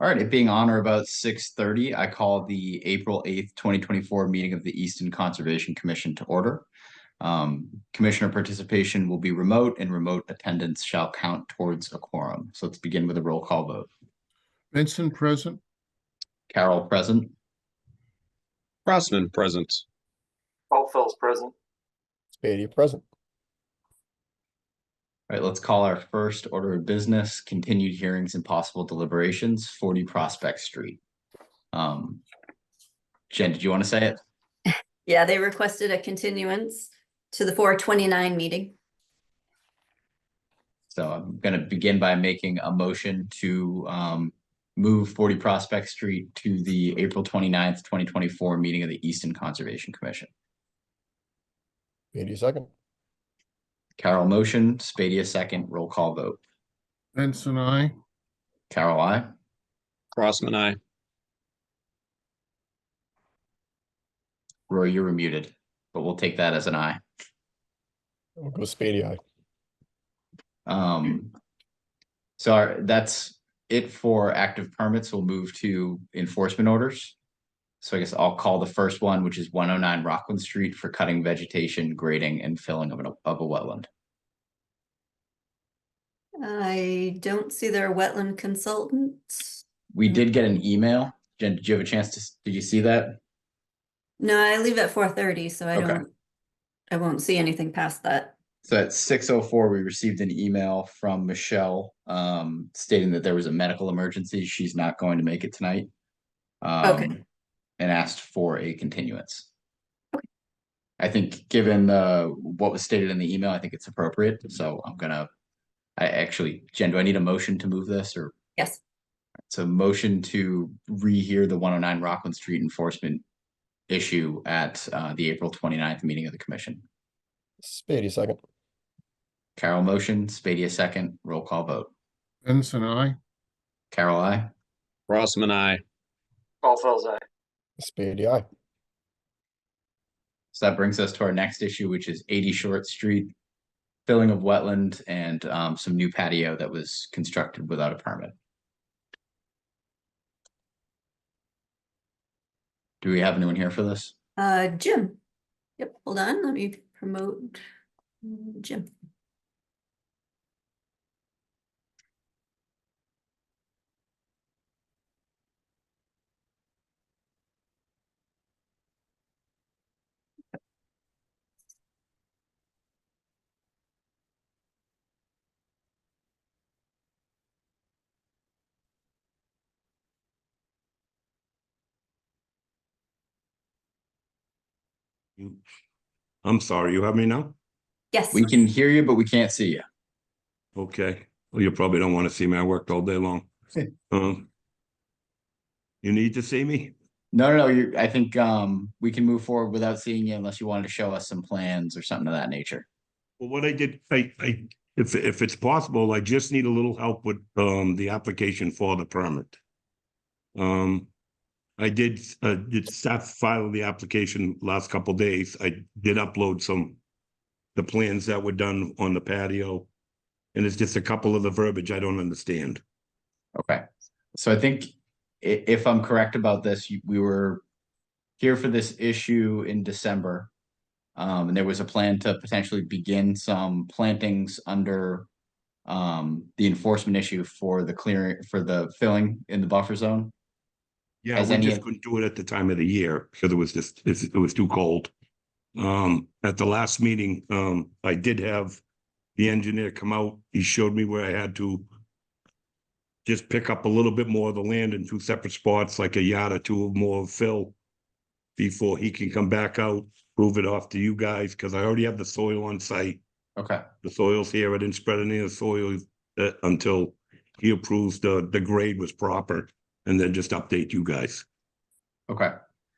All right, it being on or about 6:30, I call the April 8th, 2024 meeting of the Easton Conservation Commission to order. Commissioner participation will be remote and remote attendance shall count towards a quorum. So let's begin with a roll call vote. Benson present. Carol present. Crossman present. Altfels present. Spady present. All right, let's call our first order of business, continued hearings and possible deliberations, 40 Prospect Street. Jen, did you want to say it? Yeah, they requested a continuance to the 4/29 meeting. So I'm going to begin by making a motion to move 40 Prospect Street to the April 29th, 2024 meeting of the Easton Conservation Commission. Spady second. Carol motion, Spady a second, roll call vote. Benson, I. Carol, I. Crossman, aye. Roy, you were muted, but we'll take that as an aye. We'll go Spady aye. That's it for active permits. We'll move to enforcement orders. So I guess I'll call the first one, which is 109 Rockland Street for cutting vegetation, grading, and filling of a wetland. I don't see their wetland consultant. We did get an email. Jen, did you have a chance to, did you see that? No, I leave at 4:30, so Okay. I won't see anything past that. So at 6:04, we received an email from Michelle stating that there was a medical emergency. She's not going to make it tonight. Okay. And asked for a continuance. Okay. I think given what was stated in the email, I think it's appropriate. So Jen, do I need a motion to move this or? Yes. It's a motion to rehear the 109 Rockland Street enforcement issue at the April 29th meeting of the commission. Spady second. Carol motion, Spady a second, roll call vote. Benson, I. Carol, I. Crossman, aye. Altfels aye. Spady aye. So that brings us to our next issue, which is 80 Short Street, filling of wetland and some new patio that was constructed without a permit. Do we have anyone here for this? Jim. Yep, hold on, let me promote Jim. I'm sorry, you have me now? Yes. We can hear you, but we can't see you. Okay. Well, you probably don't want to see me. I worked all day long. You need to see me? No. I think we can move forward without seeing you unless you wanted to show us some plans or something of that nature. Well, what I did, if it's possible, I just need a little help with the application for the permit. I did start filing the application last couple of days. I did upload the plans that were done on the patio, and it's just a couple of the verbiage I don't understand. Okay. So I think if I'm correct about this, we were here for this issue in December. And there was a plan to potentially begin some plantings under the enforcement issue for the clearing for the filling in the buffer zone. Yeah, we just couldn't do it at the time of the year because it was too cold. At the last meeting, I did have the engineer come out. He showed me where I had to just pick up a little bit more of the land in two separate spots, like a yard or two more of fill before he can come back out, prove it off to you guys, because I already have the soil on site. Okay. The soil's here. I didn't spread any of the soil until he approves the grade was proper, and then just update you guys. Okay.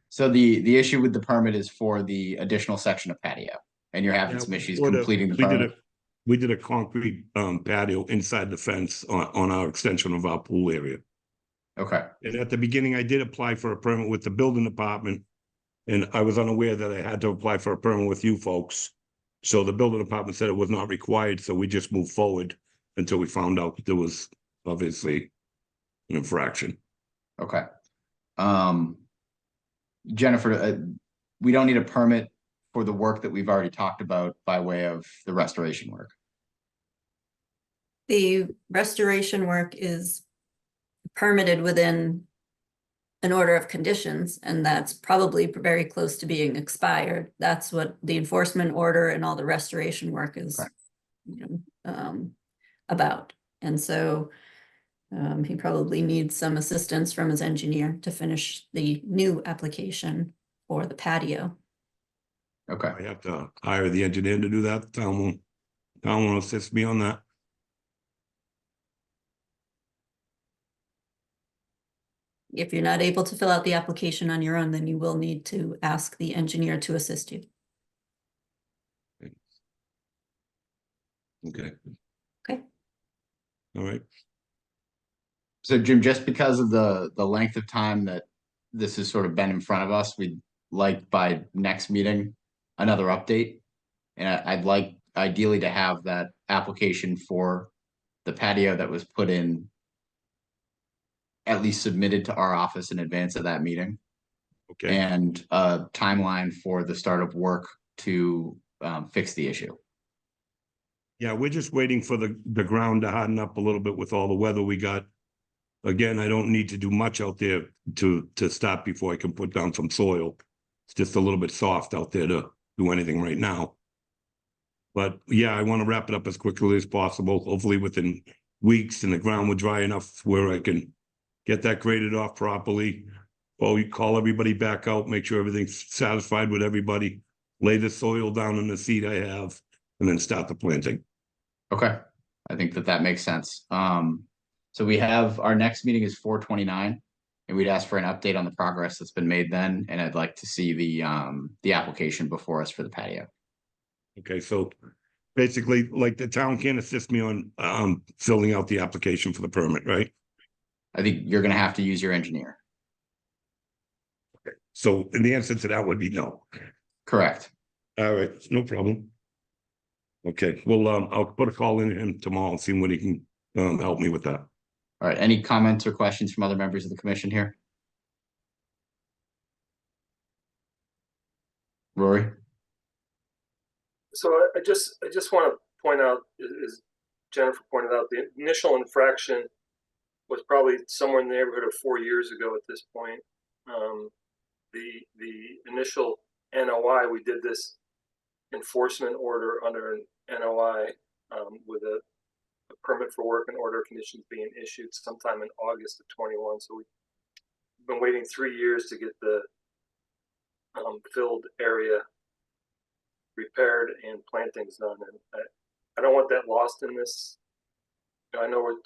So the issue with the permit is for the additional section of patio, and you're having some issues completing the permit. We did a concrete patio inside the fence on our extension of our pool area. Okay. And at the beginning, I did apply for a permit with the building department, and I was unaware that I had to apply for a permit with you folks. So the building department said it was not required, so we just moved forward until we found out there was obviously an infraction. Okay. Jennifer, we don't need a permit for the work that we've already talked about by way of the restoration work. The restoration work is permitted within an order of conditions, and that's probably very close to being expired. That's what the enforcement order and all the restoration work is, Right. you know, about. And so he probably needs some assistance from his engineer to finish the new application for the patio. Okay. I have to hire the engineer to do that. Town won't assist me on that. If you're not able to fill out the application on your own, then you will need to ask the engineer to assist you. Okay. Okay. All right. So Jim, just because of the length of time that this has sort of been in front of us, we'd like by next meeting, another update. And I'd like ideally to have that application for the patio that was put in at least submitted to our office in advance of that meeting, Okay. and a timeline for the start of work to fix the issue. Yeah, we're just waiting for the ground to harden up a little bit with all the weather we got. Again, I don't need to do much out there to stop before I can put down some soil. It's just a little bit soft out there to do anything right now. But yeah, I want to wrap it up as quickly as possible, hopefully within weeks, and the ground will dry enough where I can get that graded off properly. Or we call everybody back out, make sure everything's satisfied with everybody, lay the soil down in the seed I have, and then start the planting. Okay, I think that makes sense. So we have, our next meeting is 4/29, and we'd ask for an update on the progress that's been made then, and I'd like to see the application before us for the patio. Okay, so basically, like, the town can't assist me on filling out the application for the permit, right? I think you're gonna have to use your engineer. So, and the answer to that would be no. Correct. All right, no problem. Okay, well, I'll put a call in him tomorrow and see when he can help me with that. All right, any comments or questions from other members of the commission here? Rory? So I just want to point out, as Jennifer pointed out, the initial infraction was probably somewhere in the neighborhood of 4 years ago at this point. The initial NOI, we did this enforcement order under an NOI with a permit for work and order conditions being issued sometime in August of 21. So we've been waiting 3 years to get the filled area repaired and plantings done, and I don't want that lost in this. I know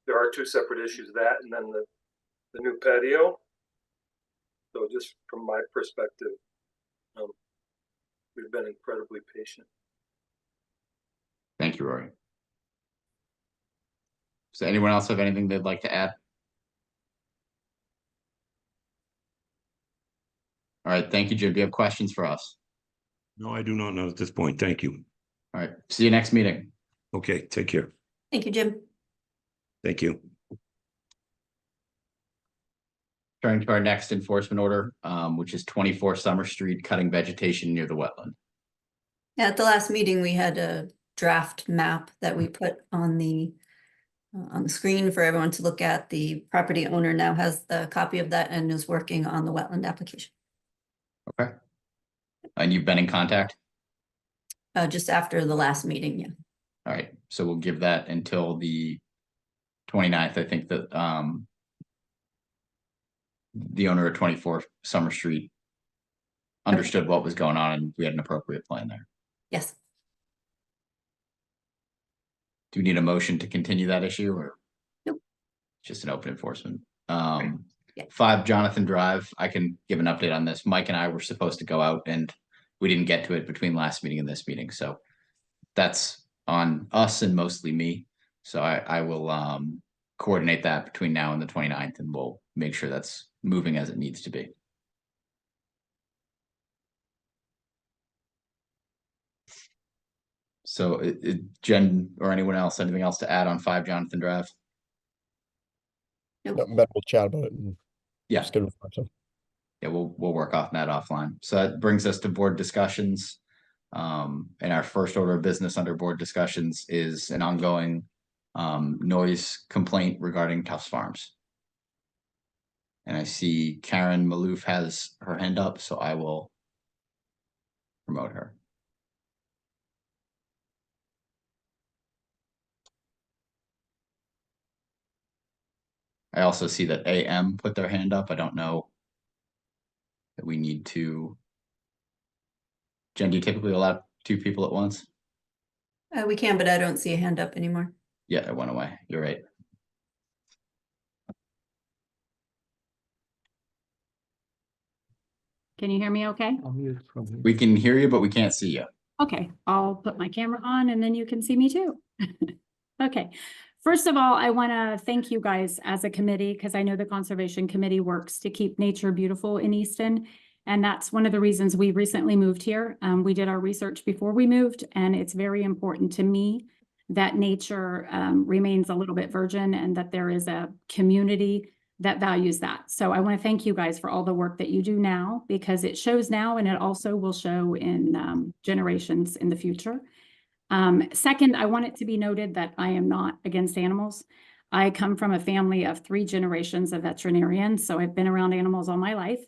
there are two separate issues, that and then the new patio. So just from my perspective, we've been incredibly patient. Thank you, Rory. Does anyone else have anything they'd like to add? All right, thank you, Jim. Do you have questions for us? No, I do not know at this point. Thank you. All right, see you next meeting. Okay, take care. Thank you, Jim. Thank you. Turning to our next enforcement order, which is 24 Summer Street, cutting vegetation near the wetland. At the last meeting, we had a draft map that we put on the screen for everyone to look at. The property owner now has the copy of that and is working on the wetland application. Okay. And you've been in contact? Just after the last meeting, yeah. All right, so we'll give that until the 29th. I think that the owner of 24 Summer Street understood what was going on, and we had an appropriate plan there. Yes. Do we need a motion to continue that issue, or? Nope. Just an open enforcement? Yeah. 5 Jonathan Drive, I can give an update on this. Mike and I were supposed to go out, and we didn't get to it between last meeting and this meeting, so that's on us and mostly me. So I will coordinate that between now and the 29th, and we'll make sure that's moving as it needs to be. So Jen or anyone else, anything else to add on 5 Jonathan Drive? Nope. No, Matt will chat about it and Yeah, schedule for some. yeah, we'll work off that offline. So that brings us to board discussions. And our first order of business under board discussions is an ongoing noise complaint regarding Tufts Farms. And I see Karen Maloof has her hand up, so I will promote her. I also see that AM put their hand up. I don't know that we need to. Jen, do you typically allow 2 people at once? We can, but I don't see a hand up anymore. Yeah, it went away. You're right. Can you hear me okay? We can hear you, but we can't see you. Okay, I'll put my camera on and then you can see me too. Okay, first of all, I want to thank you guys as a committee because I know the Conservation Committee works to keep nature beautiful in Easton. And that's one of the reasons we recently moved here. We did our research before we moved, and it's very important to me that nature remains a little bit virgin and that there is a community that values that. So I want to thank you guys for all the work that you do now, because it shows now and it also will show in generations in the future. Second, I want it to be noted that I am not against animals. I come from a family of 3 generations of veterinarians, so I've been around animals all my life.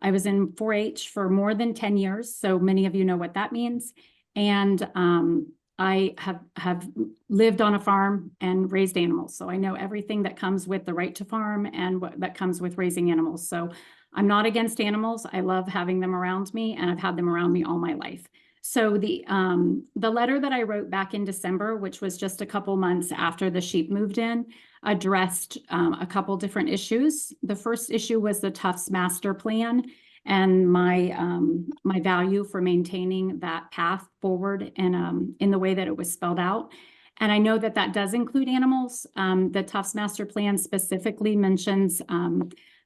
I was in 4-H for more than 10 years, so many of you know what that means. And I have lived on a farm and raised animals, so I know everything that comes with the right to farm and what that comes with raising animals. So I'm not against animals. I love having them around me, and I've had them around me all my life. So the letter that I wrote back in December, which was just a couple months after the sheep moved in, addressed a couple different issues. The first issue was the Tufts master plan and my value for maintaining that path forward and in the way that it was spelled out. And I know that that does include animals. The Tufts master plan specifically mentions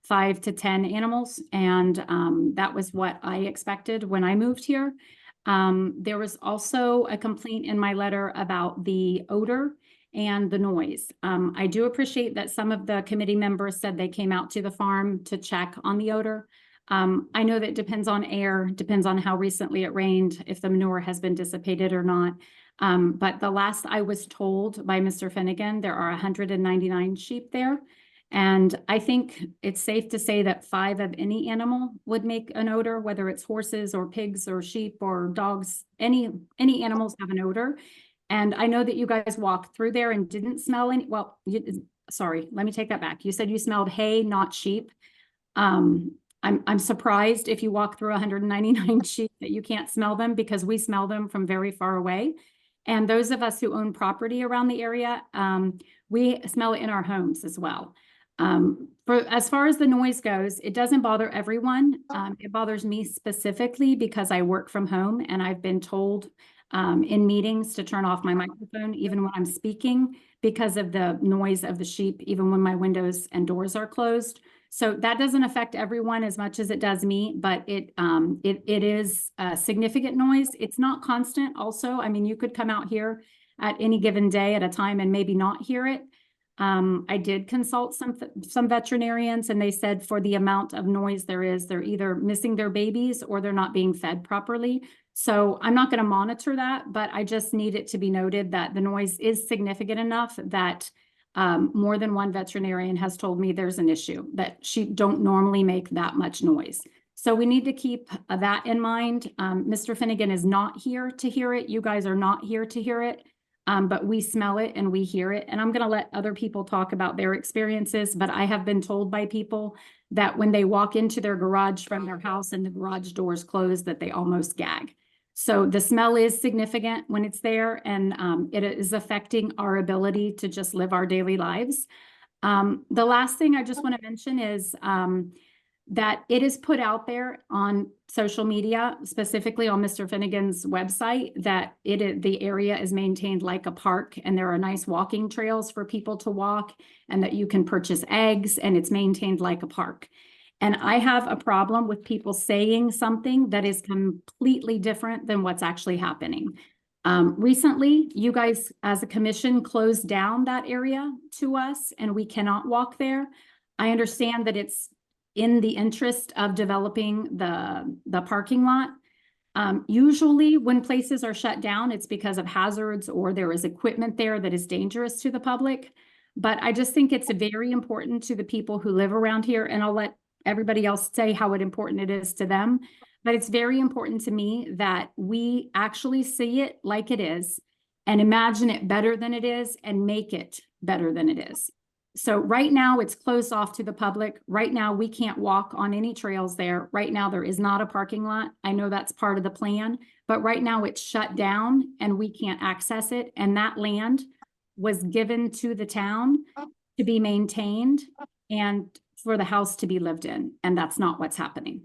5 to 10 animals, and that was what I expected when I moved here. There was also a complaint in my letter about the odor and the noise. I do appreciate that some of the committee members said they came out to the farm to check on the odor. I know that depends on air, depends on how recently it rained, if the manure has been dissipated or not. But the last I was told by Mr. Finnegan, there are 199 sheep there. And I think it's safe to say that 5 of any animal would make an odor, whether it's horses or pigs or sheep or dogs, any animals have an odor. And I know that you guys walked through there and didn't smell any, well, sorry, let me take that back. You said you smelled hay, not sheep. I'm surprised if you walk through 199 sheep that you can't smell them, because we smell them from very far away. And those of us who own property around the area, we smell it in our homes as well. As far as the noise goes, it doesn't bother everyone. It bothers me specifically because I work from home, and I've been told in meetings to turn off my microphone even when I'm speaking because of the noise of the sheep, even when my windows and doors are closed. So that doesn't affect everyone as much as it does me, but it is a significant noise. It's not constant also. I mean, you could come out here at any given day at a time and maybe not hear it. I did consult some veterinarians, and they said for the amount of noise there is, they're either missing their babies or they're not being fed properly. So I'm not going to monitor that, but I just need it to be noted that the noise is significant enough that more than one veterinarian has told me there's an issue, that sheep don't normally make that much noise. So we need to keep that in mind. Mr. Finnegan is not here to hear it. You guys are not here to hear it. But we smell it and we hear it. And I'm going to let other people talk about their experiences, but I have been told by people that when they walk into their garage from their house and the garage doors close, that they almost gag. So the smell is significant when it's there, and it is affecting our ability to just live our daily lives. The last thing I just want to mention is that it is put out there on social media, specifically on Mr. Finnegan's website, that the area is maintained like a park, and there are nice walking trails for people to walk, and that you can purchase eggs, and it's maintained like a park. And I have a problem with people saying something that is completely different than what's actually happening. Recently, you guys as a commission closed down that area to us, and we cannot walk there. I understand that it's in the interest of developing the parking lot. Usually when places are shut down, it's because of hazards or there is equipment there that is dangerous to the public. But I just think it's very important to the people who live around here, and I'll let everybody else say how important it is to them. But it's very important to me that we actually see it like it is and imagine it better than it is and make it better than it is. So right now it's closed off to the public. Right now we can't walk on any trails there. Right now there is not a parking lot. I know that's part of the plan, but right now it's shut down and we can't access it. And that land was given to the town to be maintained and for the house to be lived in. And that's not what's happening.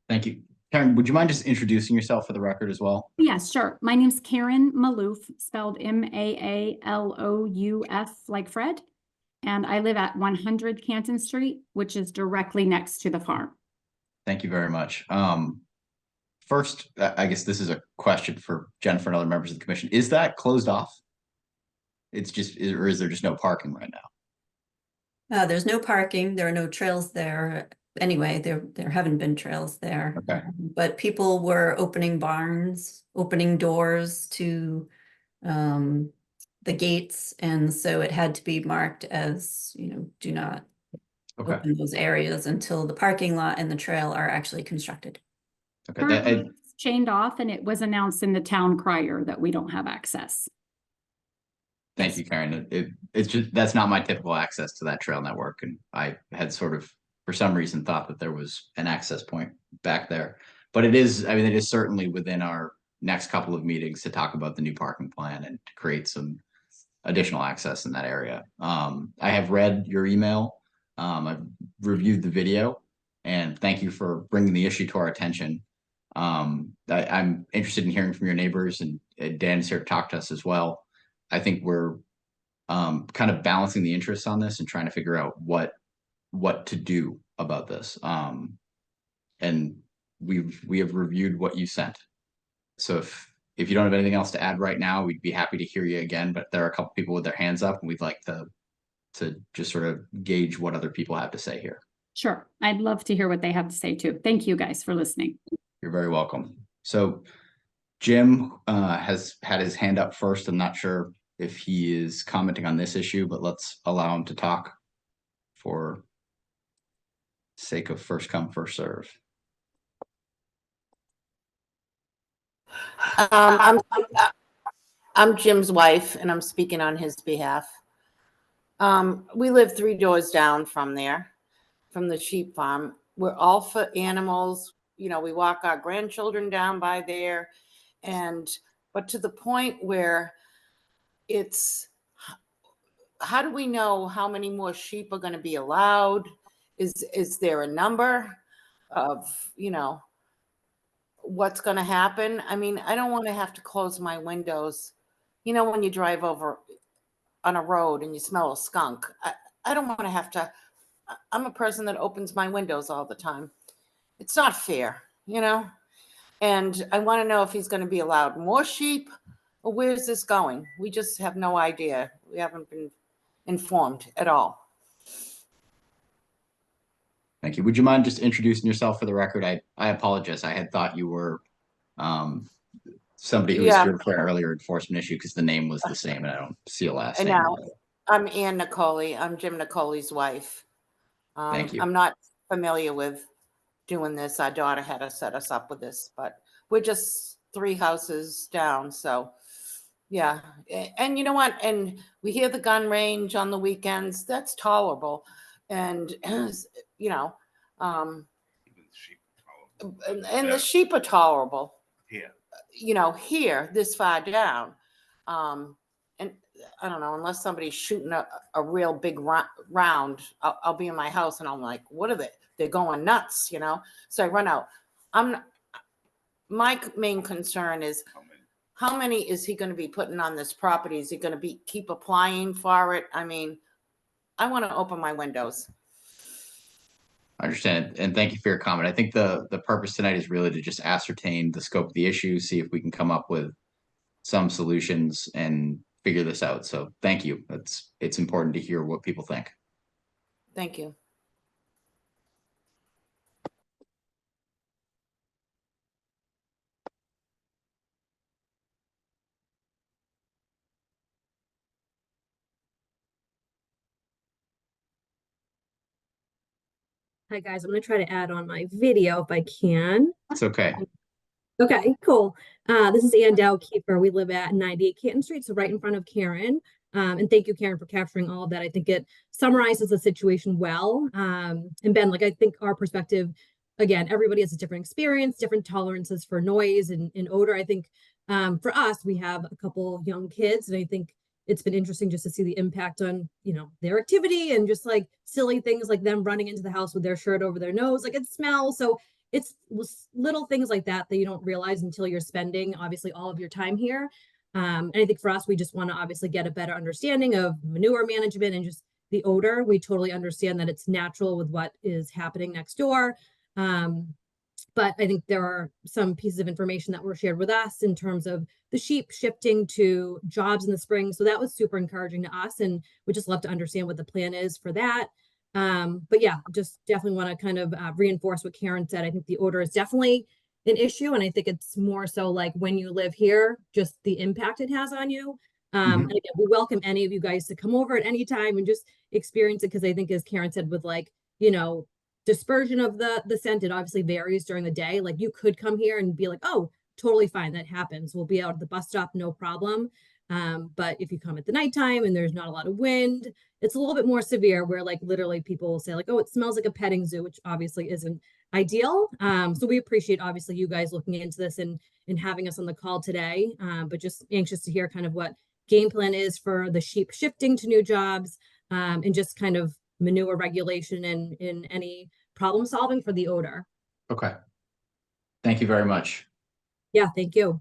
Thank you. Karen, would you mind just introducing yourself for the record as well? Yes, sure. My name's Karen Maloof, spelled M-A-A-L-O-U-F like Fred. And I live at 100 Canton Street, which is directly next to the farm. Thank you very much. First, I guess this is a question for Jennifer and other members of the commission. Is that closed off? It's just, or is there just no parking right now? There's no parking. There are no trails there. Anyway, there haven't been trails there. Okay. But people were opening barns, opening doors to the gates. And so it had to be marked as, do not Okay. open those areas until the parking lot and the trail are actually constructed. Okay. Currently, it's chained off and it was announced in the town crier that we don't have access. Thank you, Karen. It's just, that's not my typical access to that trail network. And I had sort of, for some reason, thought that there was an access point back there. But it is, I mean, it is certainly within our next couple of meetings to talk about the new parking plan and to create some additional access in that area. I have read your email. I've reviewed the video, and thank you for bringing the issue to our attention. I'm interested in hearing from your neighbors, and Dan's here to talk to us as well. I think we're kind of balancing the interests on this and trying to figure out what to do about this. And we have reviewed what you sent. So if you don't have anything else to add right now, we'd be happy to hear you again, but there are a couple people with their hands up and we'd like to just sort of gauge what other people have to say here. Sure. I'd love to hear what they have to say too. Thank you guys for listening. You're very welcome. So Jim has had his hand up first. I'm not sure if he is commenting on this issue, but let's allow him to talk for sake of first come, first serve. I'm Jim's wife, and I'm speaking on his behalf. We live 3 doors down from there, from the sheep farm. We're all for animals. We walk our grandchildren down by there, but to the point where it's, how do we know how many more sheep are going to be allowed? Is there a number of, what's going to happen? I mean, I don't want to have to close my windows. When you drive over on a road and you smell a skunk, I don't want to have to. I'm a person that opens my windows all the time. It's not fair, and I want to know if he's going to be allowed more sheep, or where's this going? We just have no idea. We haven't been informed at all. Thank you. Would you mind just introducing yourself for the record? I apologize. I had thought you were somebody who was here for an earlier enforcement issue because the name was the same and I don't see a last name. I'm Ann Nicoli. I'm Jim Nicoli's wife. Thank you. I'm not familiar with doing this. Our daughter had to set us up with this, but we're just 3 houses down. So yeah. And you know what? And we hear the gun range on the weekends. That's tolerable. And and the sheep are tolerable here this far down, and I don't know, unless somebody's shooting a real big round, I'll be in my house and I'm like, what are they? They're going nuts, so I run out. My main concern is, how many is he going to be putting on this property? Is he going to keep applying for it? I mean, I want to open my windows. I understand. And thank you for your comment. I think the purpose tonight is really to just ascertain the scope of the issue, see if we can come up with some solutions and figure this out. So thank you. It's important to hear what people think. Thank you. Hi guys, I'm gonna try to add on my video if I can. It's okay. Okay, cool. This is Ann Dow Keeper. We live at 98 Canton Street, so right in front of Karen. And thank you, Karen, for capturing all of that. I think it summarizes the situation well. And Ben, like I think our perspective, again, everybody has a different experience, different tolerances for noise and odor. I think for us, we have a couple young kids, and I think it's been interesting just to see the impact on, you know, their activity and just like silly things like them running into the house with their shirt over their nose, like it smells. So it's little things like that that you don't realize until you're spending obviously all of your time here. And I think for us, we just want to obviously get a better understanding of manure management and just the odor. We totally understand that it's natural with what is happening next door. But I think there are some pieces of information that were shared with us in terms of the sheep shifting to jobs in the spring. So that was super encouraging to us, and we just love to understand what the plan is for that. But yeah, just definitely want to kind of reinforce what Karen said. I think the odor is definitely an issue, and I think it's more so like when you live here, just the impact it has on you. And again, we welcome any of you guys to come over at any time and just experience it, because I think, as Karen said, with like, you know, dispersion of the scent, it obviously varies during the day. Like you could come here and be like, oh, totally fine, that happens. We'll be out at the bus stop, no problem. But if you come at the nighttime and there's not a lot of wind, it's a little bit more severe, where like literally people will say like, oh, it smells like a petting zoo, which obviously isn't ideal. So we appreciate obviously you guys looking into this and having us on the call today. But just anxious to hear kind of what game plan is for the sheep shifting to new jobs, and just kind of manure regulation and in any problem solving for the odor. Okay. Thank you very much. Yeah, thank you.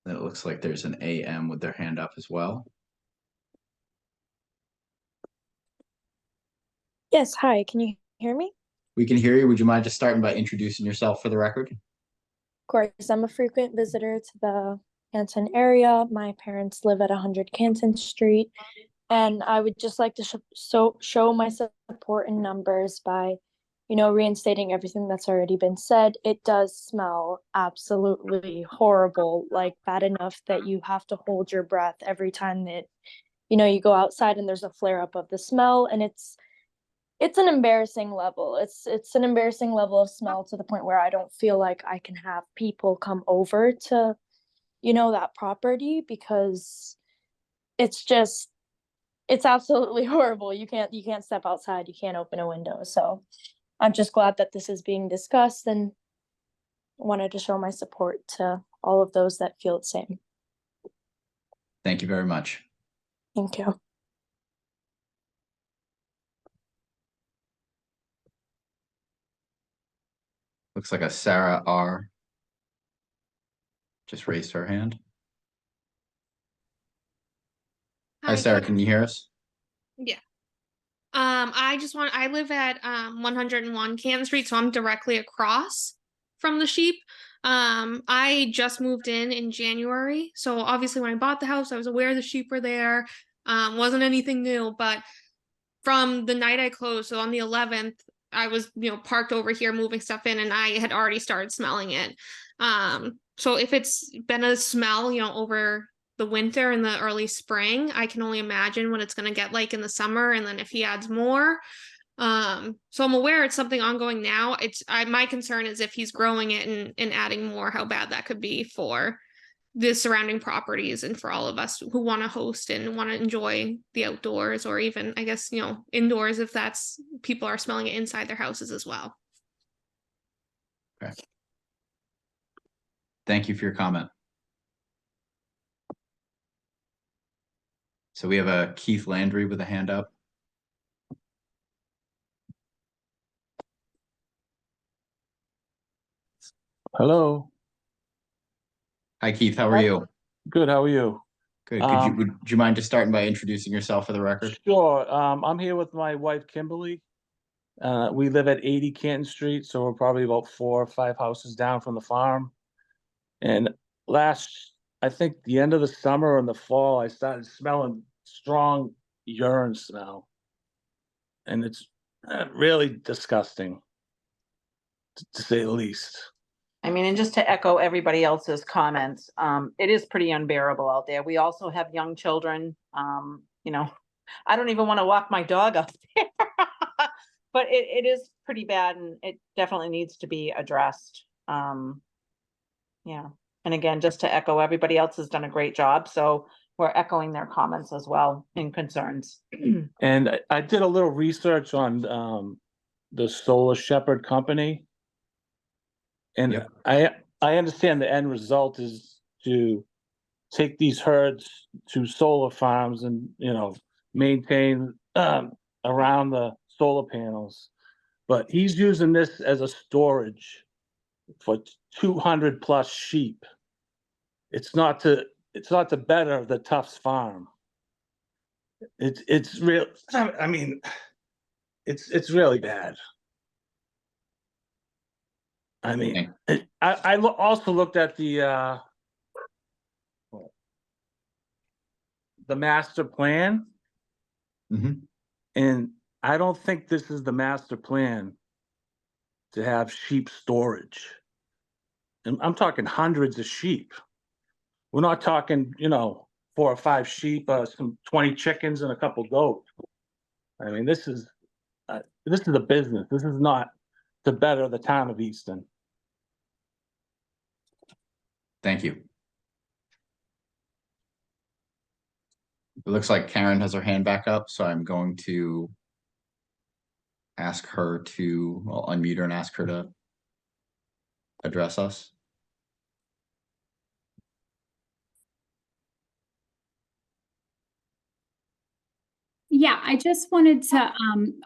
It looks like there's an AM with their hand up as well. Yes, hi, can you hear me? We can hear you. Would you mind just starting by introducing yourself for the record? Of course, I'm a frequent visitor to the Canton area. My parents live at 100 Canton Street, and I would just like to show my support in numbers by, you know, reinstating everything that's already been said. It does smell absolutely horrible, like bad enough that you have to hold your breath every time that, you know, you go outside and there's a flare up of the smell, and it's an embarrassing level. It's an embarrassing level of smell to the point where I don't feel like I can have people come over to, you know, that property, because it's absolutely horrible. You can't step outside, you can't open a window. So I'm just glad that this is being discussed, and wanted to show my support to all of those that feel the same. Thank you very much. Thank you. Looks like a Sarah R. just raised her hand. Hi, Sarah, can you hear us? Yeah. I live at 101 Canton Street, so I'm directly across from the sheep. I just moved in January, so obviously when I bought the house, I was aware the sheep were there. Wasn't anything new, but from the night I closed, so on the 11th, I was, you know, parked over here moving stuff in, and I had already started smelling it. So if it's been a smell, you know, over the winter and the early spring, I can only imagine what it's going to get like in the summer, and then if he adds more. So I'm aware it's something ongoing now. My concern is if he's growing it and adding more, how bad that could be for the surrounding properties and for all of us who want to host and want to enjoy the outdoors, or even, I guess, you know, indoors, if that's people are smelling it inside their houses as well. Okay. Thank you for your comment. So we have a Keith Landry with a hand up. Hello. Hi, Keith. How are you? Good. How are you? Good. Would you mind just starting by introducing yourself for the record? Sure. I'm here with my wife, Kimberly. We live at 80 Canton Street, so we're probably about 4 or 5 houses down from the farm. And I think the end of the summer or in the fall, I started smelling strong urine smell. And it's really disgusting, to say the least. I mean, and just to echo everybody else's comments, it is pretty unbearable out there. We also have young children. You know, I don't even want to walk my dog out there. But it is pretty bad and it definitely needs to be addressed. Yeah. And again, just to echo, everybody else has done a great job. So we're echoing their comments as well and concerns. And I did a little research on the Solar Shepherd company. And Yep. I understand the end result is to take these herds to solar farms and, you know, maintain around the solar panels. But he's using this as a storage for 200 plus sheep. It's not to better the Tufts farm. It's real. I mean, it's really bad. I mean, I also looked at the master plan, and I don't think this is the master plan to have sheep storage. And I'm talking hundreds of sheep. We're not talking, you know, 4 or 5 sheep, some 20 chickens and a couple goats. I mean, this is a business. This is not to better the town of Easton. Thank you. It looks like Karen has her hand back up, so I'm going to ask her to, I'll unmute her and ask her to address us. Yeah, I just wanted to,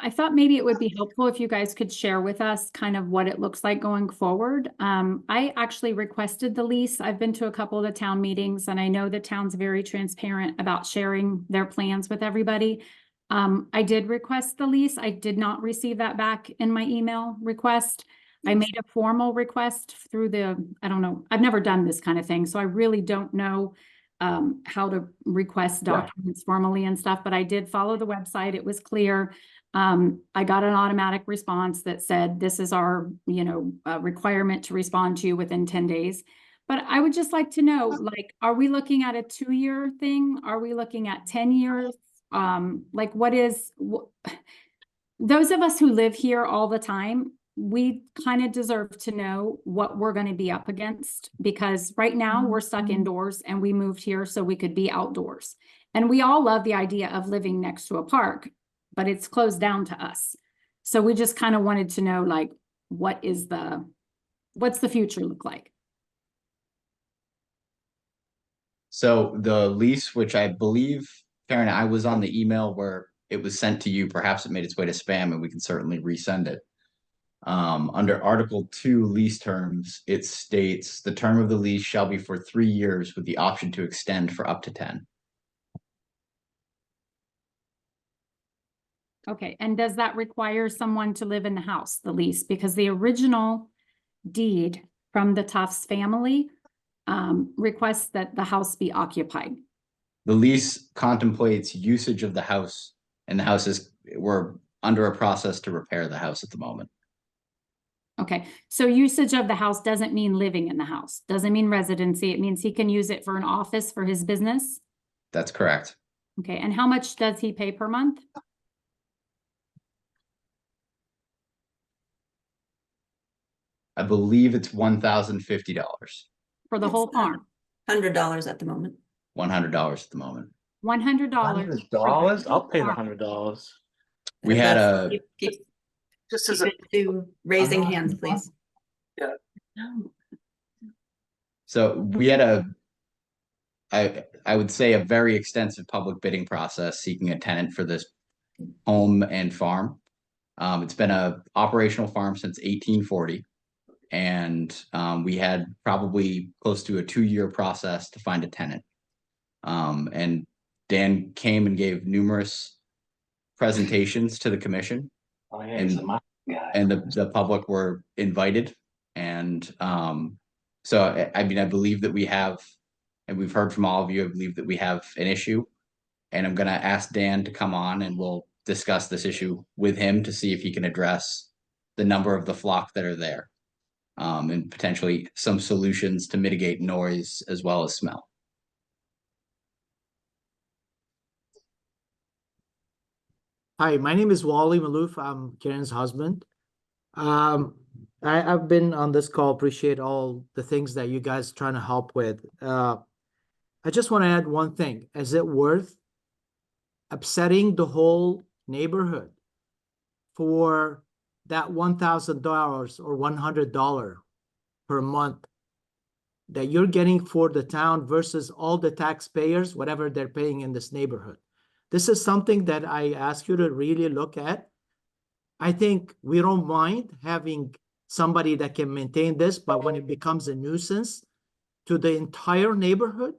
I thought maybe it would be helpful if you guys could share with us kind of what it looks like going forward. I actually requested the lease. I've been to a couple of the town meetings and I know the town's very transparent about sharing their plans with everybody. I did request the lease. I did not receive that back in my email request. I made a formal request through I don't know, I've never done this kind of thing, so I really don't know how to request documents formally and stuff, but I did follow the website. It was clear. I got an automatic response that said, this is our, you know, requirement to respond to you within 10 days. But I would just like to know, like, are we looking at a 2-year thing? Are we looking at 10 years? Like those of us who live here all the time, we kind of deserve to know what we're going to be up against, because right now we're stuck indoors and we moved here so we could be outdoors. And we all love the idea of living next to a park, but it's closed down to us. So we just kind of wanted to know, like, what's the future look like? So the lease, which I believe, Karen, I was on the email where it was sent to you, perhaps it made its way to spam and we can certainly resend it. Under Article 2 lease terms, it states the term of the lease shall be for 3 years with the option to extend for up to 10. Okay, and does that require someone to live in the house, the lease? Because the original deed from the Tufts family requests that the house be occupied. The lease contemplates usage of the house, and we're under a process to repair the house at the moment. Okay, so usage of the house doesn't mean living in the house, doesn't mean residency. It means he can use it for an office for his business. That's correct. Okay, and how much does he pay per month? I believe it's $1,050. For the whole farm? $100 at the moment. $100 at the moment. $100. $100? I'll pay the $100. We had a just as to raising hands, please. Yeah. So we had I would say a very extensive public bidding process seeking a tenant for this home and farm. It's been a operational farm since 1840. And we had probably close to a 2-year process to find a tenant. And Dan came and gave numerous presentations to the commission. Oh, yeah, And- he's a my guy. and the public were invited. And so I mean, I believe that we have, and we've heard from all of you, I believe that we have an issue. And I'm gonna ask Dan to come on and we'll discuss this issue with him to see if he can address the number of the flock that are there. And potentially some solutions to mitigate noise as well as smell. Hi, my name is Wally Maloof. I'm Karen's husband. I've been on this call, appreciate all the things that you guys trying to help with. I just want to add one thing. Is it worth upsetting the whole neighborhood for that $1,000 or $100 per month that you're getting for the town versus all the taxpayers, whatever they're paying in this neighborhood? This is something that I ask you to really look at. I think we don't mind having somebody that can maintain this, but when it becomes a nuisance to the entire neighborhood,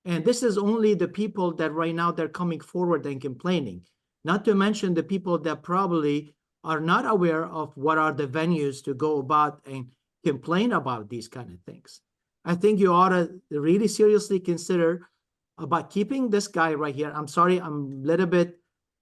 and this is only the people that right now they're coming forward and complaining, not to mention the people that probably are not aware of what are the venues to go about and complain about these kind of things. I think you ought to really seriously consider about keeping this guy right here. I'm sorry, I'm a little bit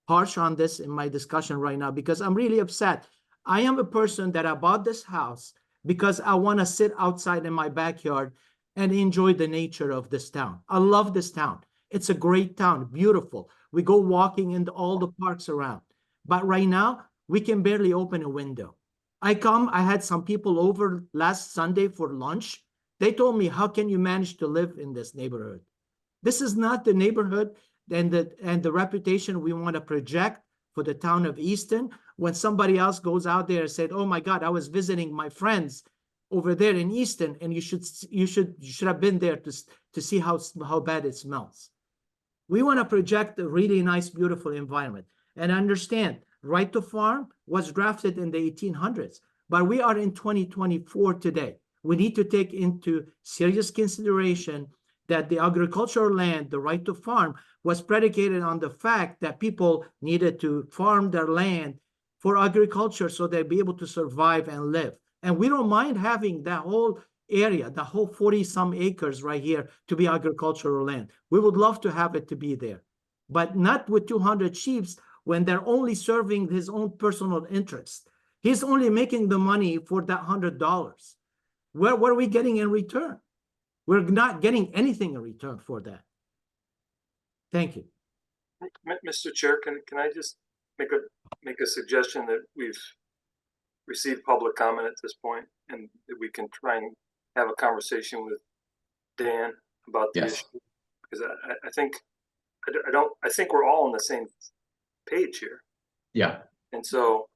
harsh on this in my discussion right now because I'm really upset. I am a person that I bought this house because I want to sit outside in my backyard and enjoy the nature of this town. I love this town. It's a great town, beautiful. We go walking in all the parks around. But right now, we can barely open a window. I had some people over last Sunday for lunch. They told me, how can you manage to live in this neighborhood? This is not the neighborhood and the reputation we want to project for the town of Easton. When somebody else goes out there and said, oh my God, I was visiting my friends over there in Easton, and you should have been there to see how bad it smells. We want to project a really nice, beautiful environment. And understand, right to farm was drafted in the 1800s, but we are in 2024 today. We need to take into serious consideration that the agricultural land, the right to farm, was predicated on the fact that people needed to farm their land for agriculture so they'd be able to survive and live. And we don't mind having that whole area, the whole 40-some acres right here to be agricultural land. We would love to have it to be there, but not with 200 sheep when they're only serving his own personal interest. He's only making the money for that $100. What are we getting in return? We're not getting anything in return for that. Thank you. Mr. Chair, can I just make a suggestion that we've received public comment at this point, and that we can try and have a conversation with Dan about the issue, because I think we're all on the same page here. Yeah. And so,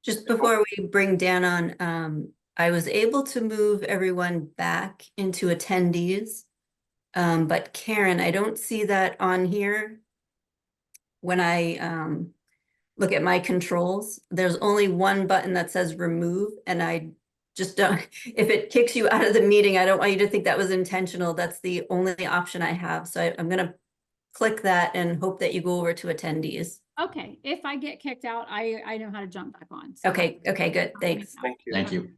just before we bring Dan on, I was able to move everyone back into attendees. But Karen, I don't see that on here. When I look at my controls, there's only one button that says remove, and I just don't, if it kicks you out of the meeting, I don't want you to think that was intentional. That's the only option I have. So I'm gonna click that and hope that you go over to attendees. Okay, if I get kicked out, I know how to jump back on. So Okay, good, thanks. thank you. Thank you.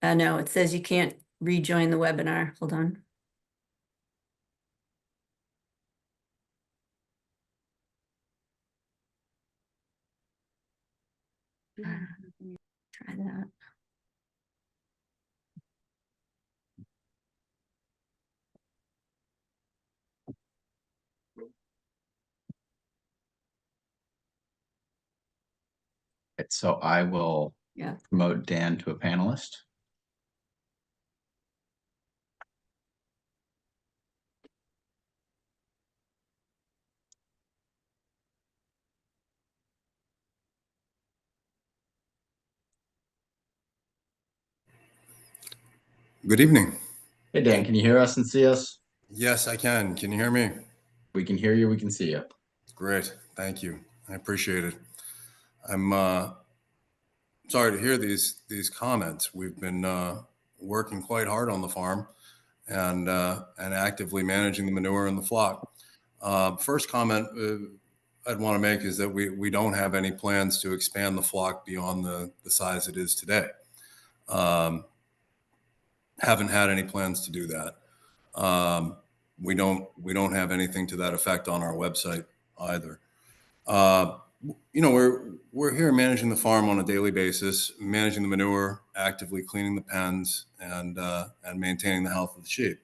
No, it says you can't rejoin the webinar. Hold on. Try that. So I will Yeah. promote Dan to a panelist. Good evening. Hey, Dan, can you hear us and see us? Yes, I can. Can you hear me? We can hear you. We can see you. Great. Thank you. I appreciate it. I'm sorry to hear these comments. We've been working quite hard on the farm and actively managing the manure and the flock. First comment, I'd want to make is that we don't have any plans to expand the flock beyond the size it is today. Haven't had any plans to do that. We don't have anything to that effect on our website either. You know, we're here managing the farm on a daily basis, managing the manure, actively cleaning the pens, and maintaining the health of the sheep.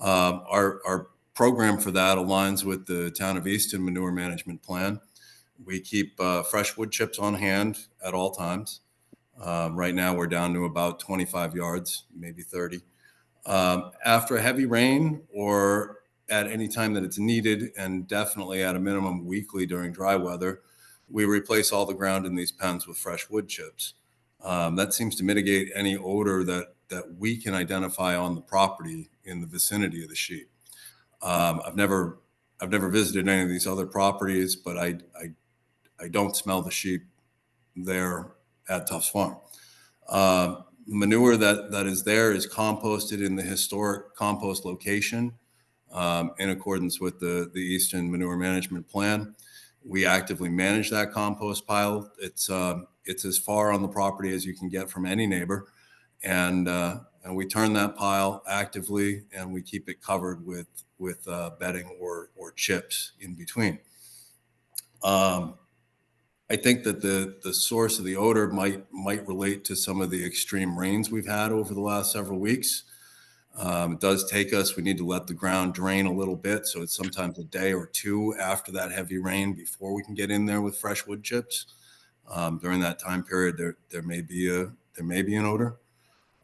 Our program for that aligns with the Town of Easton Manure Management Plan. We keep fresh wood chips on hand at all times. Right now, we're down to about 25 yards, maybe 30. After a heavy rain or at any time that it's needed, and definitely at a minimum weekly during dry weather, we replace all the ground in these pens with fresh wood chips. That seems to mitigate any odor that we can identify on the property in the vicinity of the sheep. I've never visited any of these other properties, but I don't smell the sheep there at Tufts Farm. Manure that is there is composted in the historic compost location in accordance with the Easton Manure Management Plan. We actively manage that compost pile. It's as far on the property as you can get from any neighbor, and we turn that pile actively, and we keep it covered with bedding or chips in between. I think that the source of the odor might relate to some of the extreme rains we've had over the last several weeks. It does take us, we need to let the ground drain a little bit. So it's sometimes a day or two after that heavy rain before we can get in there with fresh wood chips. During that time period, there may be an odor.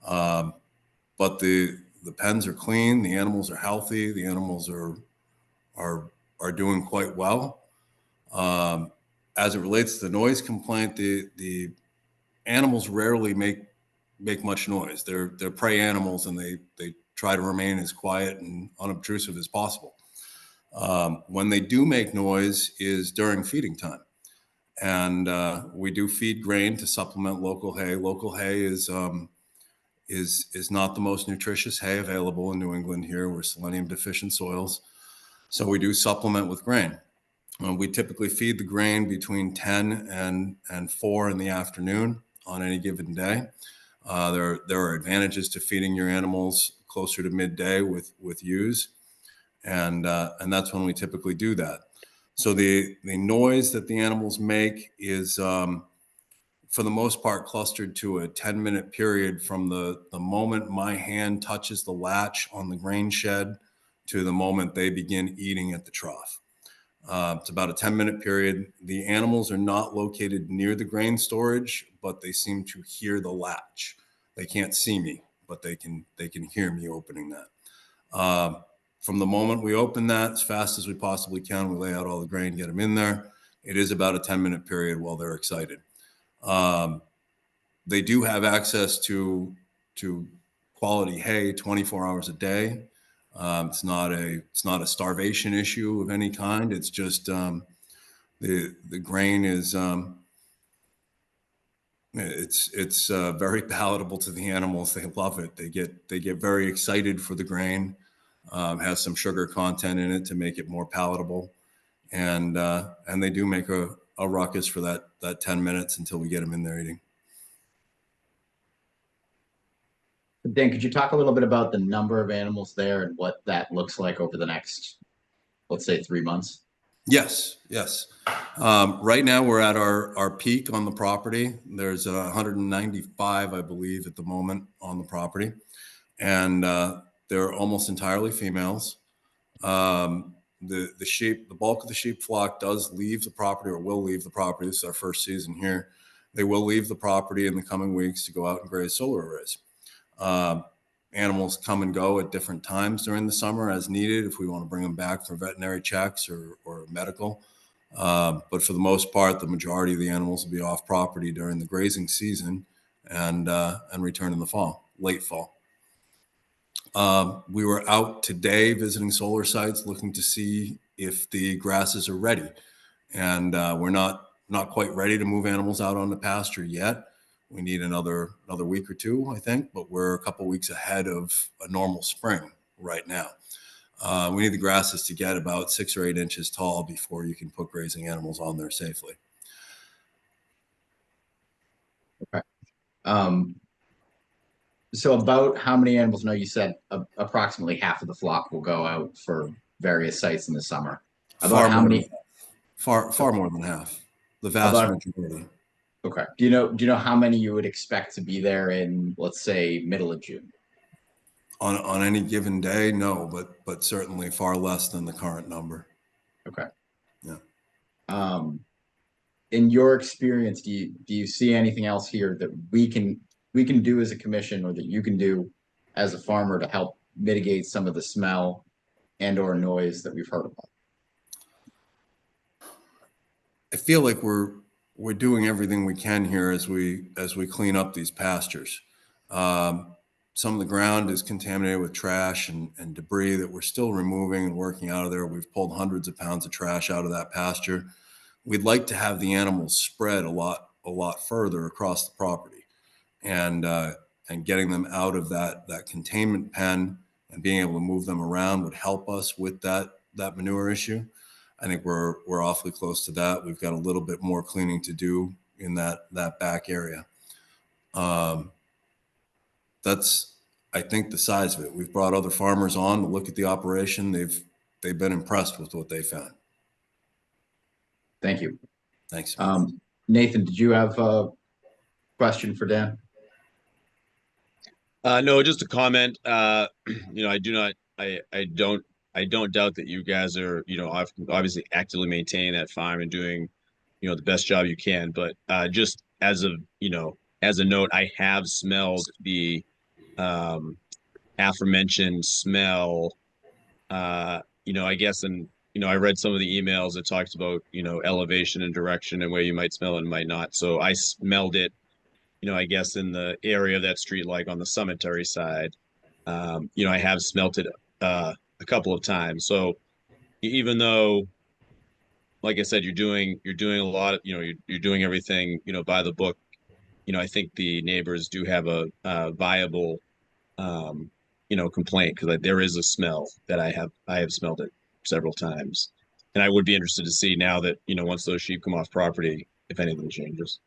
But the pens are clean, the animals are healthy, the animals are doing quite well. As it relates to the noise complaint, the animals rarely make much noise. They're prey animals, and they try to remain as quiet and unobtrusive as possible. When they do make noise is during feeding time, and we do feed grain to supplement local hay. Local hay is not the most nutritious hay available in New England here. We're selenium deficient soils, so we do supplement with grain. We typically feed the grain between 10 and 4 in the afternoon on any given day. There are advantages to feeding your animals closer to midday with ewes, and that's when we typically do that. So the noise that the animals make is, for the most part, clustered to a 10-minute period from the moment my hand touches the latch on the grain shed to the moment they begin eating at the trough. It's about a 10-minute period. The animals are not located near the grain storage, but they seem to hear the latch. They can't see me, but they can hear me opening that. From the moment we open that, as fast as we possibly can, we lay out all the grain, get them in there. It is about a 10-minute period while they're excited. They do have access to quality hay 24 hours a day. It's not a starvation issue of any kind. It's just the grain is it's very palatable to the animals. They love it. They get very excited for the grain. Has some sugar content in it to make it more palatable, and they do make a ruckus for that 10 minutes until we get them in there eating. Dan, could you talk a little bit about the number of animals there and what that looks like over the next, let's say, 3 months? Yes. Right now we're at our peak on the property. There's 195, I believe, at the moment on the property, and they're almost entirely females. The sheep, the bulk of the sheep flock does leave the property, or will leave the property. This is our first season here. They will leave the property in the coming weeks to go out and graze solar arrays. Animals come and go at different times during the summer as needed if we want to bring them back for veterinary checks or medical. But for the most part, the majority of the animals will be off property during the grazing season and return in the fall, late fall. We were out today visiting solar sites looking to see if the grasses are ready. And we're not quite ready to move animals out on the pasture yet. We need another week or two, I think, but we're a couple weeks ahead of a normal spring right now. We need the grasses to get about 6 or 8 inches tall before you can put grazing animals on there safely. Okay. So about how many animals? No, you said approximately half of the flock will go out for various sites in the summer. About how many? Far more than half. The vast majority. Okay. Do you know how many you would expect to be there in, let's say, middle of June? On any given day, no, but certainly far less than the current number. Okay. Yeah. In your experience, do you see anything else here that we can do as a commission, or that you can do as a farmer to help mitigate some of the smell and or noise that we've heard about? I feel like we're doing everything we can here as we clean up these pastures. Some of the ground is contaminated with trash and debris that we're still removing and working out of there. We've pulled hundreds of pounds of trash out of that pasture. We'd like to have the animals spread a lot further across the property, and getting them out of that containment pen and being able to move them around would help us with that manure issue. I think we're awfully close to that. We've got a little bit more cleaning to do in that back area. That's, I think, the size of it. We've brought other farmers on to look at the operation. They've been impressed with what they found. Thank you. Thanks. Nathan, did you have a question for Dan? No, just a comment. I don't doubt that you guys are, obviously actively maintaining that farm and doing, the best job you can. But just as a note, I have smelled the aforementioned smell. I guess, and I read some of the emails that talked about, elevation and direction and where you might smell it and might not. So I smelled it, I guess in the area of that street, like on the cemetery side. I have smelt it a couple of times. So even though, like I said, you're doing a lot of, you're doing everything, by the book, I think the neighbors do have a viable, complaint, because there is a smell that I have smelled it several times. And I would be interested to see now that, once those sheep come off property, if anything changes.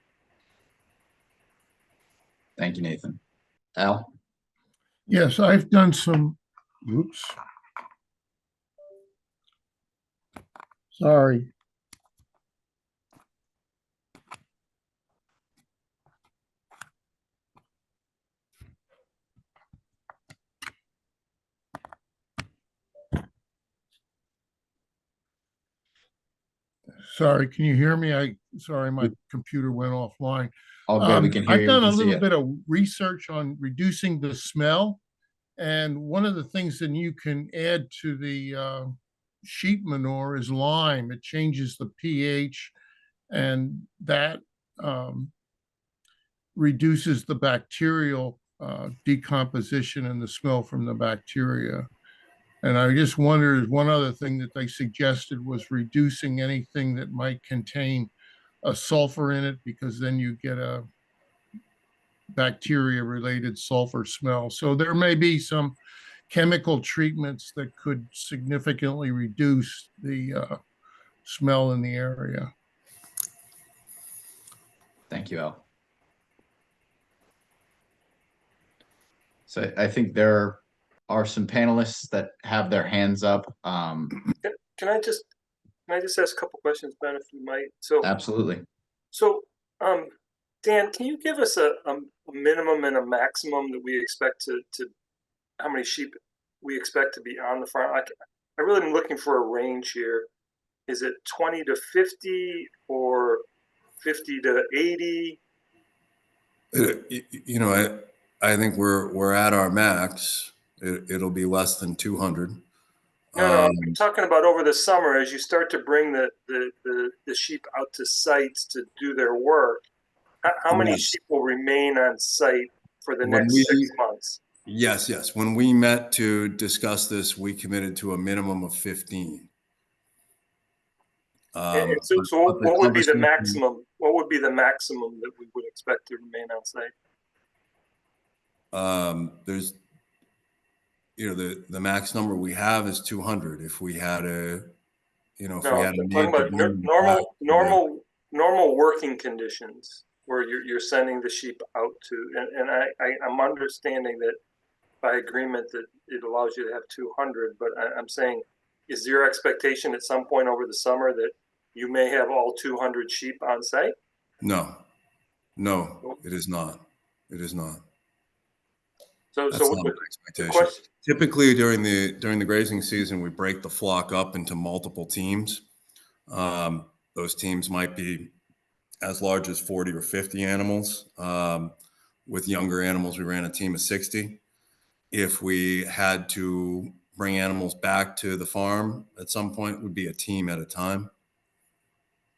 Thank you, Nathan. Al? Yes, I've done some, oops. Sorry. Sorry, can you hear me? Sorry, my computer went offline. All good, we can hear you. I've done we a can see little you. bit of research on reducing the smell. And one of the things that you can add to the sheep manure is lime. It changes the pH, and that reduces the bacterial decomposition and the smell from the bacteria. And I just wondered, one other thing that they suggested was reducing anything that might contain a sulfur in it, because then you get a bacteria-related sulfur smell. So there may be some chemical treatments that could significantly reduce the smell in the area. Thank you, Al. So I think there are some panelists that have their hands up. Can I just ask a couple questions, Ben, if you might? So Absolutely. So, Dan, can you give us a minimum and a maximum that we expect to how many sheep we expect to be on the farm? I really am looking for a range here. Is it 20 to 50 or 50 to 80? I think we're at our max. It'll be less than 200. No, I'm talking about over the summer as you start to bring the sheep out to sites to do their work. How many sheep will remain on site for the next 6 months? Yes. When we met to discuss this, we committed to a minimum of 15. So what would be the maximum? What would be the maximum that we would expect to remain on site? the max number we have is 200. If we had a, if we No, had a I'm need talking to about bring them back, normal working conditions where you're sending the sheep out to, and I'm understanding that by agreement that it allows you to have 200, but I'm saying, is your expectation at some point over the summer that you may have all 200 sheep on site? No, it is not. It is not. So That's what not the my expectation. question? Typically during the grazing season, we break the flock up into multiple teams. Those teams might be as large as 40 or 50 animals. With younger animals, we ran a team of 60. If we had to bring animals back to the farm at some point, it would be a team at a time.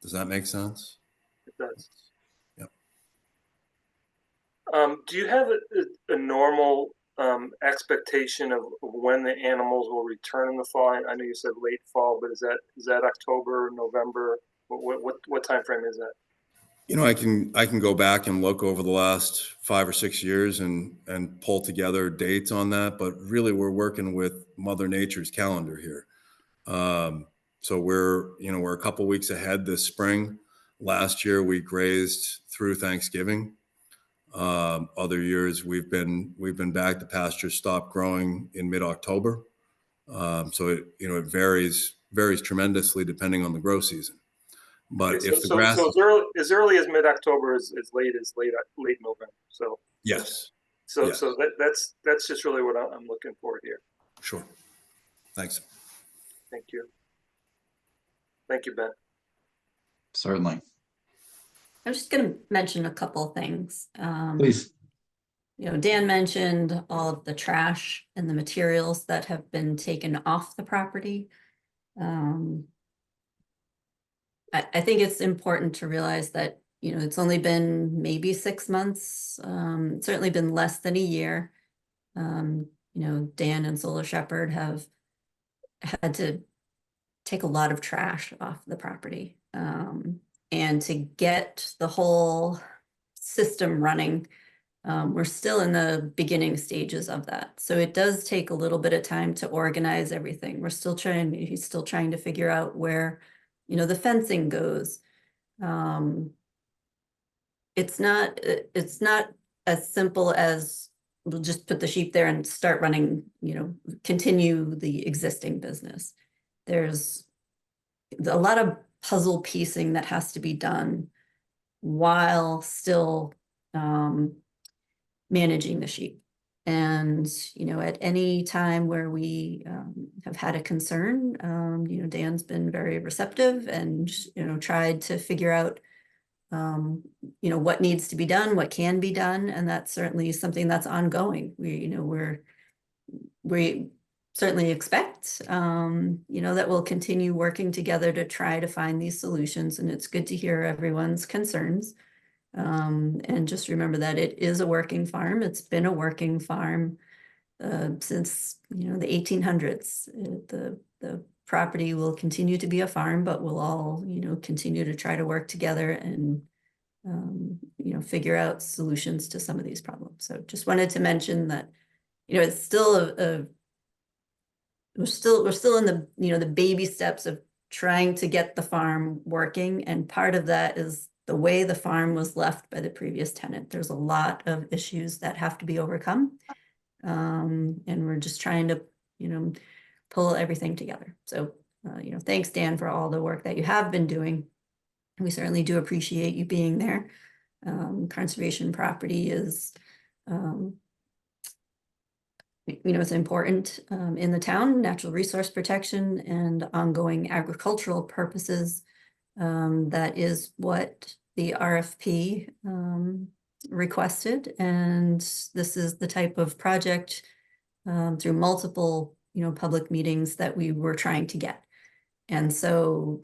Does that make sense? It does. Yep. Do you have a normal expectation of when the animals will return in the fall? I know you said late fall, but is that October, November? What time frame is that? I can go back and look over the last 5 or 6 years and pull together dates on that, but really we're working with Mother Nature's calendar here. So we're a couple weeks ahead this spring. Last year we grazed through Thanksgiving. Other years we've been back. The pastures stopped growing in mid-October. So it varies tremendously depending on the grow season. But Okay, if the grass as early as mid-October, as late as late November. So yes. So Yes. so that's just really what I'm looking for here. Sure. Thanks. Thank you. Thank you, Ben. Certainly. I was just going to mention a couple things. Please. Dan mentioned all of the trash and the materials that have been taken off the property. I think it's important to realize that, it's only been maybe 6 months, certainly been less than a year. Dan and Solar Shepherd have had to take a lot of trash off the property. And to get the whole system running, we're still in the beginning stages of that. So it does take a little bit of time to organize everything. He's still trying to figure out where, the fencing goes. It's not as simple as we'll just put the sheep there and start running, continue the existing business. There's a lot of puzzle piecing that has to be done while still managing the sheep. And, at any time where we have had a concern, Dan's been very receptive and, tried to figure out, what needs to be done, what can be done. And that's certainly something that's ongoing. We certainly expect, that we'll continue working together to try to find these solutions. And it's good to hear everyone's concerns. And just remember that it is a working farm. It's been a working farm since, the 1800s. The property will continue to be a farm, but we'll all, continue to try to work together and, figure out solutions to some of these problems. So just wanted to mention that, it's still we're still in the, the baby steps of trying to get the farm working. And part of that is the way the farm was left by the previous tenant. There's a lot of issues that have to be overcome. And we're just trying to, pull everything together. So, thanks, Dan, for all the work that you have been doing. We certainly do appreciate you being there. Conservation property is, it's important in the town, natural resource protection and ongoing agricultural purposes. That is what the RFP requested. And this is the type of project through multiple, public meetings that we were trying to get. And so,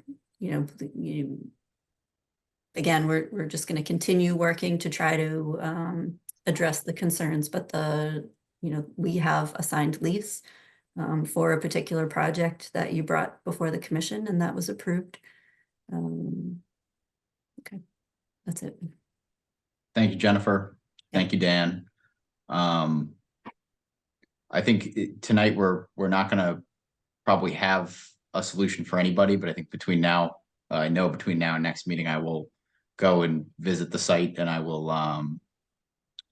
again, we're just going to continue working to try to address the concerns, but we have a signed lease for a particular project that you brought before the commission, and that was approved. Okay, that's it. Thank you, Jennifer. Thank you, Dan. I think tonight we're not gonna probably have a solution for anybody, but I think between now, I know between now and next meeting, I will go and visit the site and I will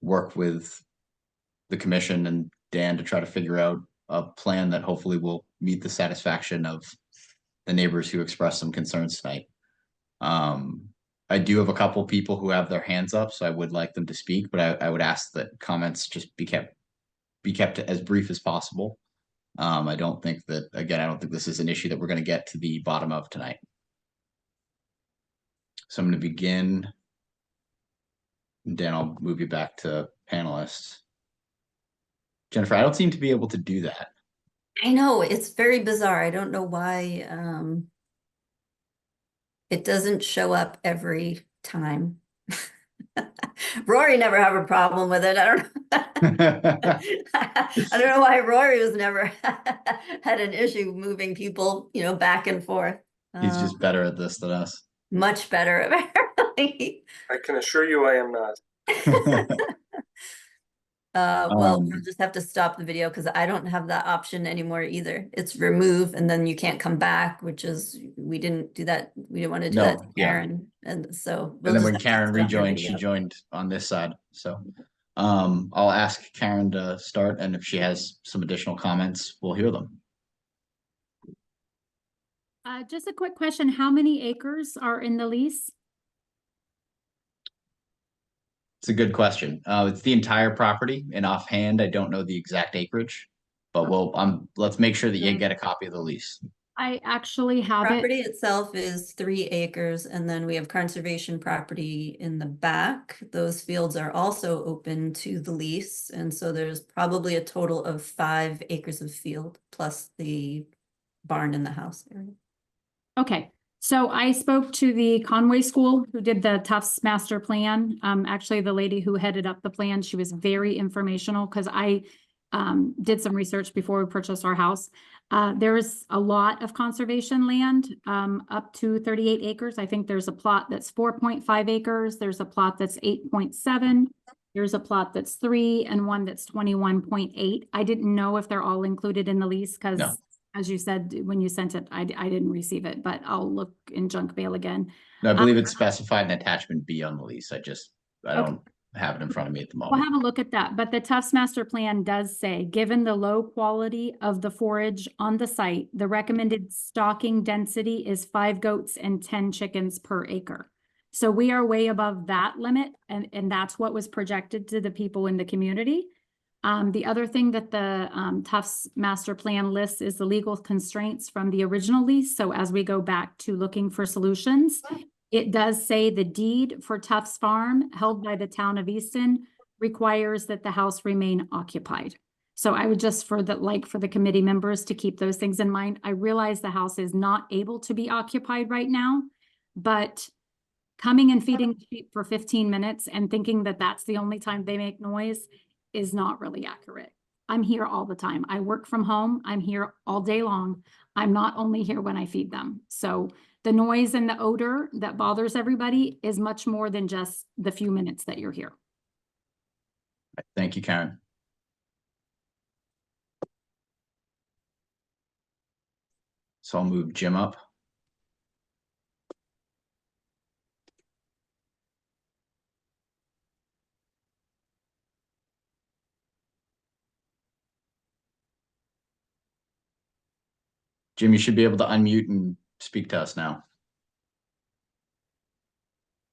work with the commission and Dan to try to figure out a plan that hopefully will meet the satisfaction of the neighbors who expressed some concerns tonight. I do have a couple people who have their hands up, so I would like them to speak, but I would ask that comments just be kept as brief as possible. I don't think this is an issue that we're going to get to the bottom of tonight. So I'm going to begin. Dan, I'll move you back to panelists. Jennifer, I don't seem to be able to do that. I know, it's very bizarre. I don't know why it doesn't show up every time. Rory never have a problem with it. I don't know why Rory has never had an issue moving people, back and forth. He's just better at this than us. Much better, apparently. I can assure you I am not. Well, we'll just have to stop the video because I don't have that option anymore either. It's remove and then you can't come back, which is, we didn't do that. We didn't want to do that to Karen. And so. And then when Karen rejoined, she joined on this side. So I'll ask Karen to start, and if she has some additional comments, we'll hear them. Just a quick question. How many acres are in the lease? It's a good question. It's the entire property, and offhand, I don't know the exact acreage, but let's make sure that you get a copy of the lease. I actually have Property it. itself is 3 acres, and then we have conservation property in the back. Those fields are also open to the lease, and so there's probably a total of 5 acres of field plus the barn in the house area. Okay. So I spoke to the Conway School who did the Tufts master plan. Actually, the lady who headed up the plan, she was very informational because I did some research before we purchased our house. There's a lot of conservation land, up to 38 acres. I think there's a plot that's 4.5 acres. There's a plot that's 8.7. There's a plot that's 3 and one that's 21.8. I didn't know if they're all included in the lease because as you said, when you sent it, I didn't receive it, but I'll look in junk mail again. No, I believe it's specified in attachment B on the lease. I don't have it in front of me at the moment. We'll have a look at that, but the Tufts master plan does say, given the low quality of the forage on the site, the recommended stocking density is 5 goats and 10 chickens per acre. So we are way above that limit, and that's what was projected to the people in the community. The other thing that the Tufts master plan lists is the legal constraints from the original lease. So as we go back to looking for solutions, it does say the deed for Tufts Farm held by the town of Easton requires that the house remain occupied. So I would just for the committee members to keep those things in mind. I realize the house is not able to be occupied right now, but coming and feeding sheep for 15 minutes and thinking that that's the only time they make noise is not really accurate. I'm here all the time. I work from home. I'm here all day long. I'm not only here when I feed them. So the noise and the odor that bothers everybody is much more than just the few minutes that you're here. Thank you, Karen. So I'll move Jim up. Jim, you should be able to unmute and speak to us now.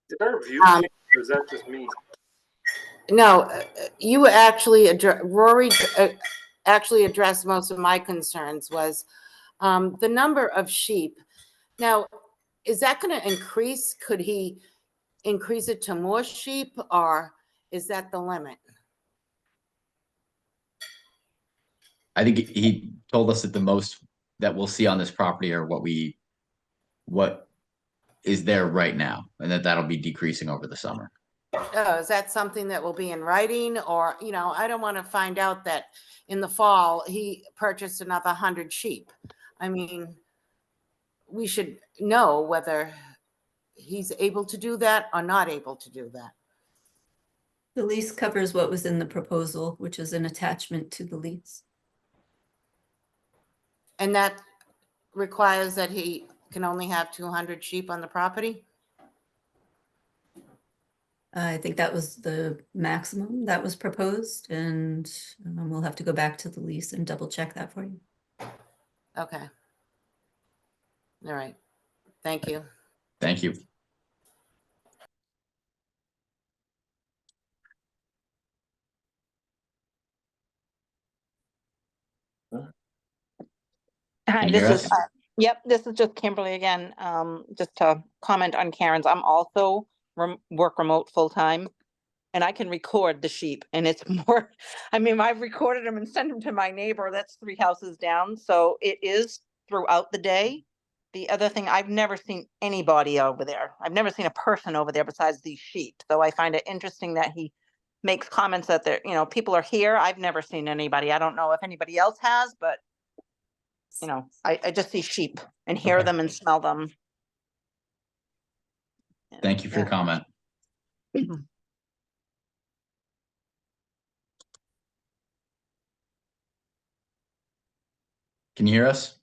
Did our view present just me? No, you actually Rory actually addressed most of my concerns was the number of sheep. Now, is that going to increase? Could he increase it to more sheep, or is that the limit? I think he told us that the most that we'll see on this property are what is there right now, and that'll be decreasing over the summer. Oh, is that something that will be in writing? Or, I don't want to find out that in the fall he purchased another 100 sheep. I mean, we should know whether he's able to do that or not able to do that. The lease covers what was in the proposal, which is an attachment to the lease. And that requires that he can only have 200 sheep on the property? I think that was the maximum that was proposed, and we'll have to go back to the lease and double check that for you. Okay. All right. Thank you. Thank you. Hi, Can you hear this is, us? yep, this is just Kimberly again. Just to comment on Karen's, I'm also work remote full-time. And I can record the sheep and it's more, I mean, I've recorded them and sent them to my neighbor that's 3 houses down. So it is throughout the day. The other thing, I've never seen anybody over there. I've never seen a person over there besides these sheep. So I find it interesting that he makes comments that there, you know, people are here. I've never seen anybody. I don't know if anybody else has, but you know, I just see sheep and hear Okay. them and smell them. Thank you for your comment. Can you hear us?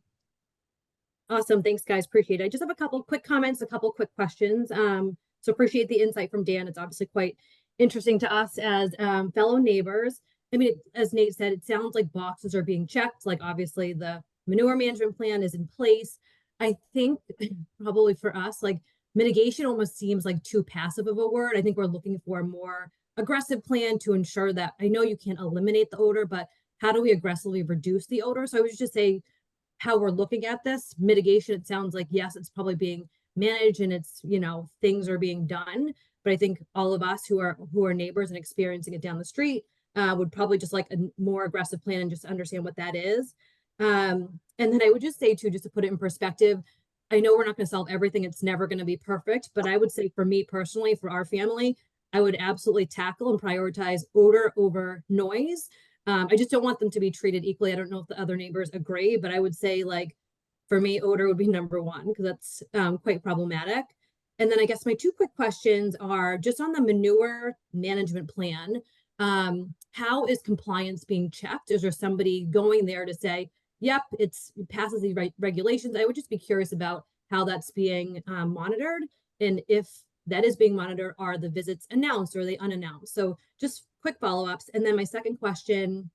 Awesome. Thanks, guys. Appreciate it. I just have a couple quick comments, a couple quick questions. So appreciate the insight from Dan. It's obviously quite interesting to us as fellow neighbors. I mean, as Nate said, it sounds like boxes are being checked. Like obviously the manure management plan is in place. I think probably for us, like mitigation almost seems like too passive of a word. I think we're looking for a more aggressive plan to ensure that, I know you can't eliminate the odor, but how do we aggressively reduce the odor? So I would just say how we're looking at this mitigation, it sounds like, yes, it's probably being managed and it's, you know, things are being done. But I think all of us who are neighbors and experiencing it down the street would probably just like a more aggressive plan and just understand what that is. And then I would just say too, just to put it in perspective, I know we're not going to solve everything. It's never going to be perfect, but I would say for me personally, for our family, I would absolutely tackle and prioritize odor over noise. I just don't want them to be treated equally. I don't know if the other neighbors agree, but I would say like, for me, odor would be number one because that's quite problematic. And then I guess my 2 quick questions are just on the manure management plan. How is compliance being checked? Is there somebody going there to say, yep, it passes the regulations? I would just be curious about how that's being monitored. And if that is being monitored, are the visits announced or are they unannounced? So just quick follow-ups. And then my second question,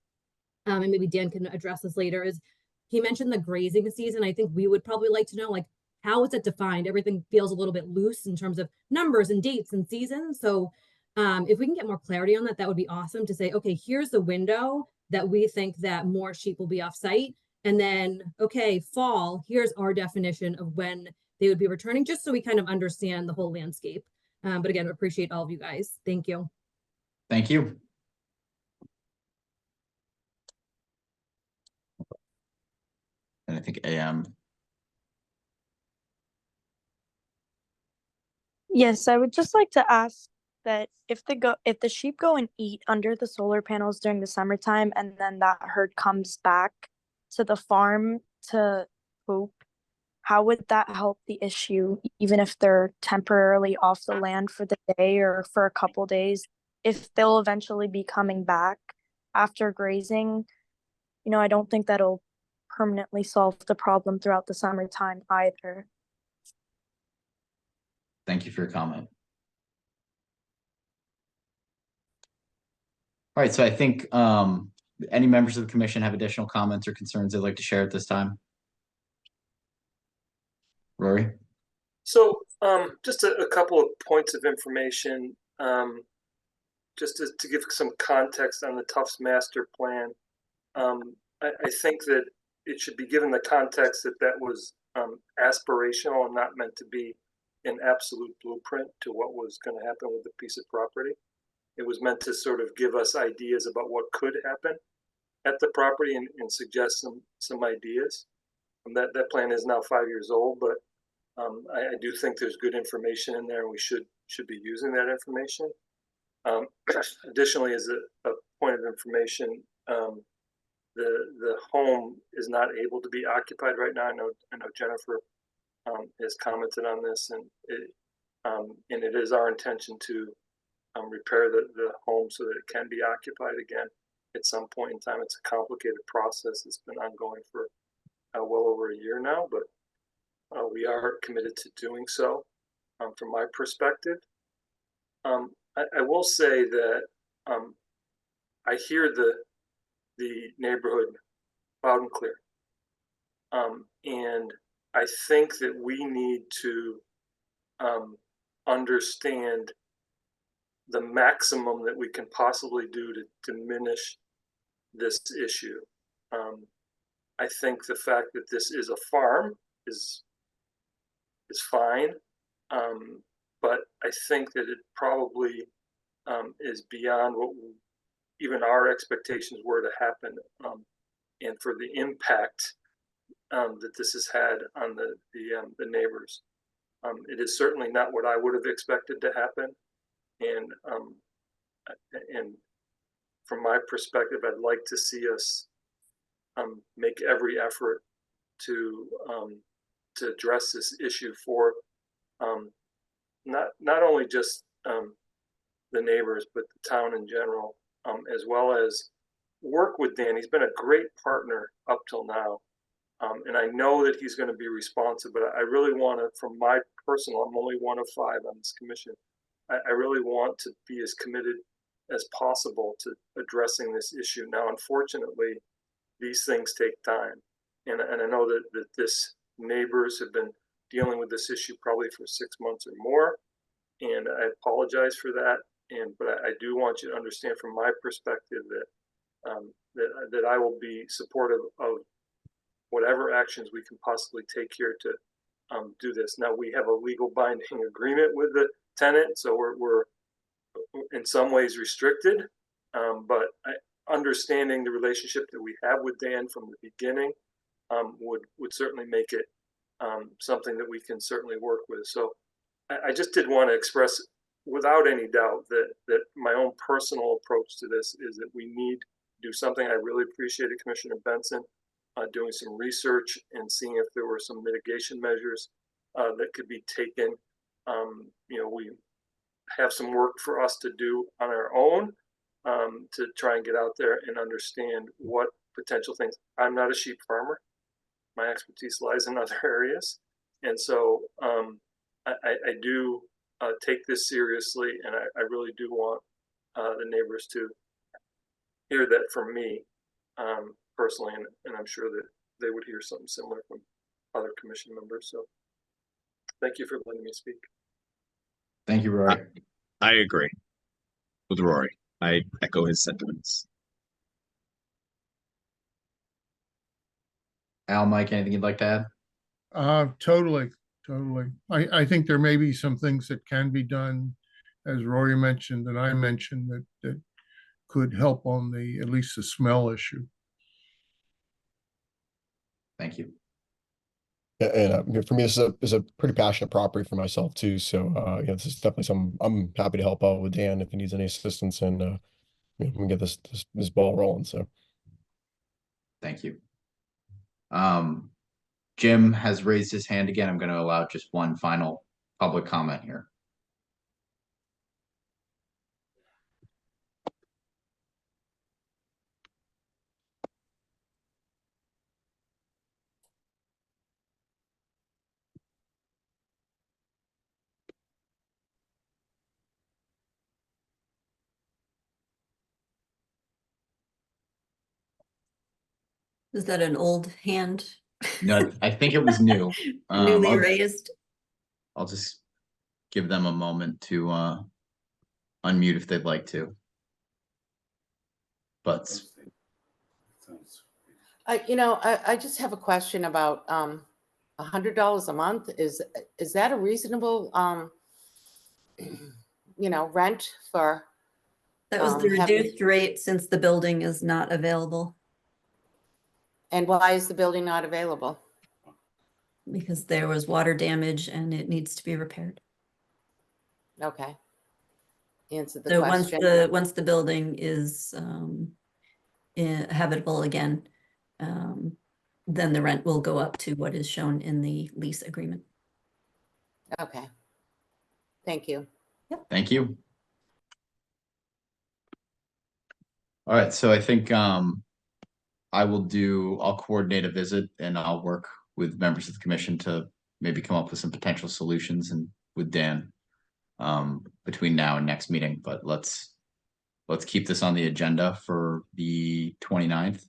and maybe Dan can address this later, is he mentioned the grazing season. I think we would probably like to know, like, how is it defined? Everything feels a little bit loose in terms of numbers and dates and seasons. So if we can get more clarity on that, that would be awesome to say, okay, here's the window that we think that more sheep will be off site. And then, okay, fall, here's our definition of when they would be returning, just so we kind of understand the whole landscape. But again, appreciate all of you guys. Thank you. Thank you. And I think AM. Yes, I would just like to ask that if the sheep go and eat under the solar panels during the summertime and then that herd comes back to the farm to poop, how would that help the issue, even if they're temporarily off the land for the day or for a couple days, if they'll eventually be coming back after grazing? You know, I don't think that'll permanently solve the problem throughout the summertime either. Thank you for your comment. All right, so I think any members of the commission have additional comments or concerns they'd like to share at this time? Rory? So just a couple of points of information, just to give some context on the Tufts master plan. I think that it should be given the context that that was aspirational and not meant to be an absolute blueprint to what was going to happen with the piece of property. It was meant to sort of give us ideas about what could happen at the property and suggest some ideas. And that plan is now 5 years old, but I do think there's good information in there, and we should be using that information. Additionally, as a point of information, the home is not able to be occupied right now. I know Jennifer has commented on this, and it is our intention to repair the home so that it can be occupied again at some point in time. It's a complicated process. It's been ongoing for well over a year now, but we are committed to doing so from my perspective. I will say that I hear the neighborhood loud and clear. And I think that we need to understand the maximum that we can possibly do to diminish this issue. I think the fact that this is a farm is fine, but I think that it probably is beyond what even our expectations were to happen, and for the impact that this has had on the neighbors. It is certainly not what I would have expected to happen, and from my perspective, I'd like to see us make every effort to address this issue for not only just the neighbors, but the town in general, as well as work with Dan. He's been a great partner up till now. And I know that he's going to be responsive, but I really want to, from my personal, I'm only one of 5 on this commission. I really want to be as committed as possible to addressing this issue. Now, unfortunately, these things take time. And I know that this neighbors have been dealing with this issue probably for 6 months or more. And I apologize for that. But I do want you to understand from my perspective that that I will be supportive of whatever actions we can possibly take here to do this. Now, we have a legal binding agreement with the tenant, so we're in some ways restricted, but understanding the relationship that we have with Dan from the beginning would certainly make it something that we can certainly work with. So I just did want to express without any doubt that my own personal approach to this is that we need to do something. I really appreciated Commissioner Benson doing some research and seeing if there were some mitigation measures that could be taken. We have some work for us to do on our own to try and get out there and understand what potential things. I'm not a sheep farmer. My expertise lies in other areas. And so I do take this seriously, and I really do want the neighbors to hear that from me personally, and I'm sure that they would hear something similar from other commission members. So thank you for letting me speak. Thank you, Rory. I agree with Rory. I echo his sentiments. Al, Mike, anything you'd like to add? Totally. I think there may be some things that can be done, as Rory mentioned, and I mentioned that could help on at least the smell issue. Thank you. And for me, this is a pretty passionate property for myself too. So this is definitely something I'm happy to help out with Dan if he needs any assistance, and we can get this ball rolling. So Thank you. Jim has raised his hand again. I'm going to allow just one final public comment here. Is that an old hand? No, I think it was new. Newly raised? I'll just give them a moment to unmute if they'd like to. But I just have a question about $100 a month. Is that a reasonable rent for? That was the having- reduced rate since the building is not available. And why is the building not available? Because there was water damage and it needs to be repaired. Okay. Answer the So question. once the building is habitable again, then the rent will go up to what is shown in the lease agreement. Okay. Thank you. thank you. All right, so I think I'll coordinate a visit and I'll work with members of the commission to maybe come up with some potential solutions and with Dan between now and next meeting, but let's keep this on the agenda for the 29th.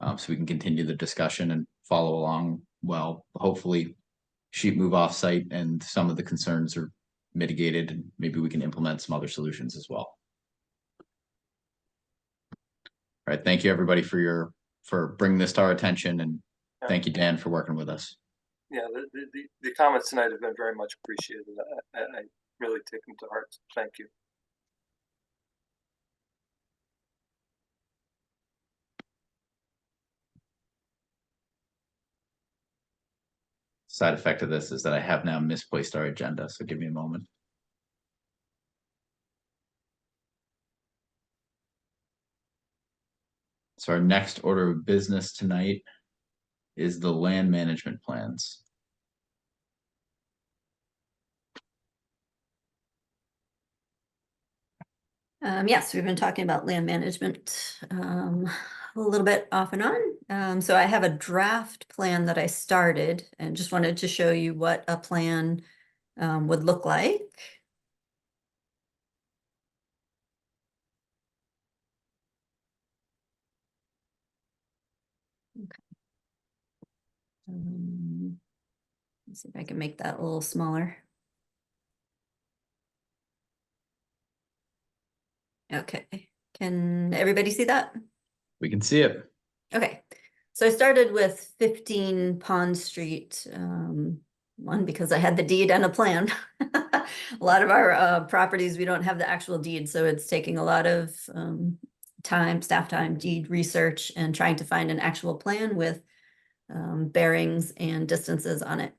So we can continue the discussion and follow along. Well, hopefully sheep move off site and some of the concerns are mitigated and maybe we can implement some other solutions as well. All right. Thank you everybody for bringing this to our attention, and thank you, Dan, for working with us. Yeah, the comments tonight have been very much appreciated. I really take them to heart. Thank you. Side effect of this is that I have now misplaced our agenda, so give me a moment. So our next order of business tonight is the land management plans. Yes, we've been talking about land management a little bit off and on. So I have a draft plan that I started and just wanted to show you what a plan would look like. Okay. Let's see if I can make that a little smaller. Okay, can everybody see that? We can see it. Okay, so I started with 15 Pond Street. One, because I had the deed and a plan. A lot of our properties, we don't have the actual deed, so it's taking a lot of staff time, deed research, and trying to find an actual plan with bearings and distances on it,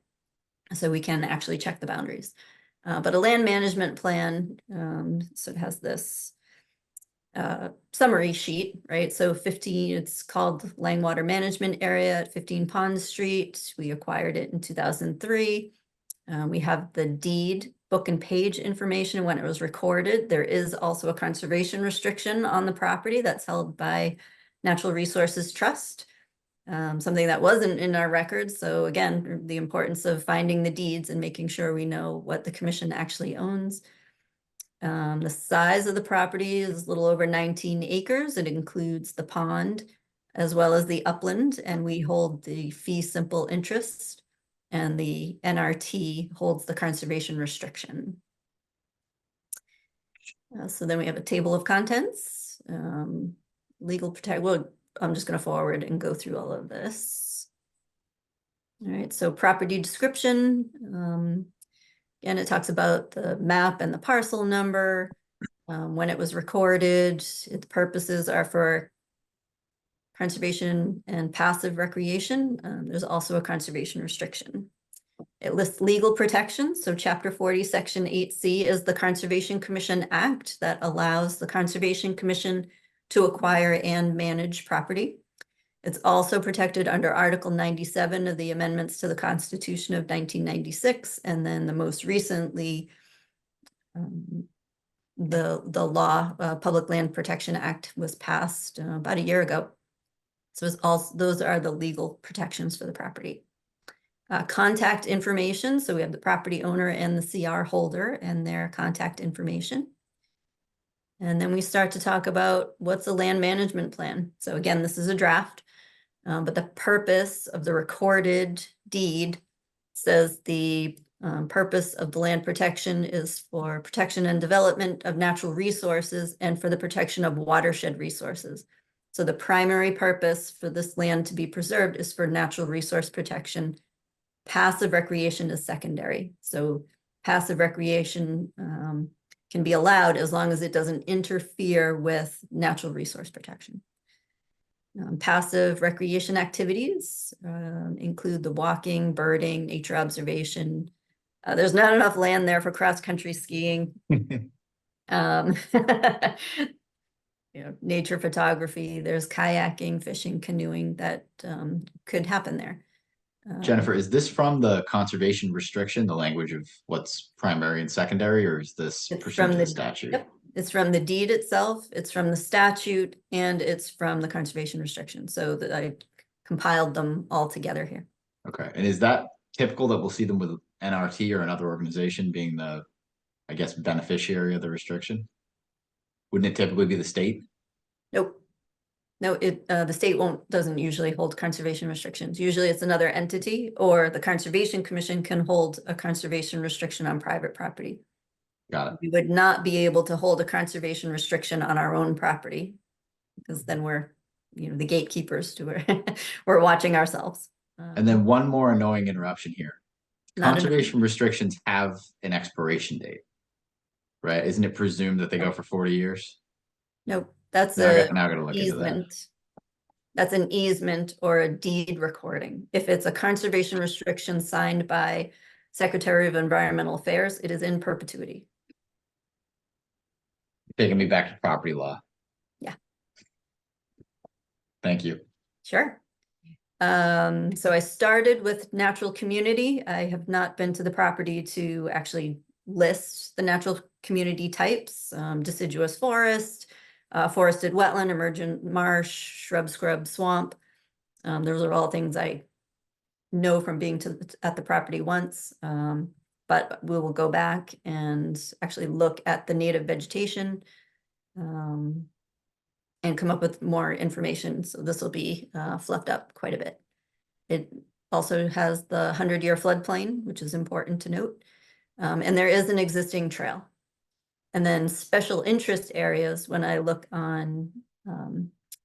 so we can actually check the boundaries. But a land management plan, so it has this summary sheet, right? So 15, it's called Langwater Management Area at 15 Pond Street. We acquired it in 2003. We have the deed, book and page information when it was recorded. There is also a conservation restriction on the property that's held by Natural Resources Trust, something that wasn't in our records. So again, the importance of finding the deeds and making sure we know what the commission actually owns. The size of the property is a little over 19 acres. It includes the pond as well as the upland, and we hold the fee simple interest, and the NRT holds the conservation restriction. So then we have a table of contents, legal protect. Well, I'm just going to forward and go through all of this. All right, so property description. And it talks about the map and the parcel number, when it was recorded. Its purposes are for conservation and passive recreation. There's also a conservation restriction. It lists legal protections. So Chapter 40, Section 8C is the Conservation Commission Act that allows the Conservation Commission to acquire and manage property. It's also protected under Article 97 of the amendments to the Constitution of 1996, and then the most recently, the law, Public Land Protection Act, was passed about a year ago. So it's also, those are the legal protections for the property. Contact information. So we have the property owner and the CR holder and their contact information. And then we start to talk about what's a land management plan. So again, this is a draft. But the purpose of the recorded deed says the purpose of the land protection is for protection and development of natural resources and for the protection of watershed resources. So the primary purpose for this land to be preserved is for natural resource protection. Passive recreation is secondary. So passive recreation can be allowed as long as it doesn't interfere with natural resource protection. Passive recreation activities include the walking, birding, nature observation. There's not enough land there for cross-country skiing. Nature photography. There's kayaking, fishing, canoeing that could happen there. Jennifer, is this from the conservation restriction, the language of what's primary and secondary, or is this pursuant to the statute? Yep, It's from the deed itself, it's from the statute, and it's from the conservation restriction. So that I compiled them all together here. Okay, and is that typical that we'll see them with NRT or another organization being the, I guess, beneficiary of the restriction? Wouldn't it typically be the state? Nope. No, the state doesn't usually hold conservation restrictions. Usually it's another entity, or the Conservation Commission can hold a conservation restriction on private property. Got it. We would not be able to hold a conservation restriction on our own property, because then we're, the gatekeepers to it. We're watching ourselves. And then one more annoying interruption here. Not Conservation restrictions have an expiration date, right? Isn't it presumed that they go for 40 years? Nope, that's Now I a got- now I gotta look into that. easement. That's an easement or a deed recording. If it's a conservation restriction signed by Secretary of Environmental Affairs, it is in perpetuity. Taking me back to property law. Yeah. Thank you. Sure. So I started with natural community. I have not been to the property to actually list the natural community types, deciduous forest, forested wetland, emergent marsh, shrub, scrub, swamp. Those are all things I know from being at the property once. But we will go back and actually look at the native vegetation and come up with more information. So this will be fluffed up quite a bit. It also has the 100-year floodplain, which is important to note. And there is an existing trail. And then special interest areas, when I look on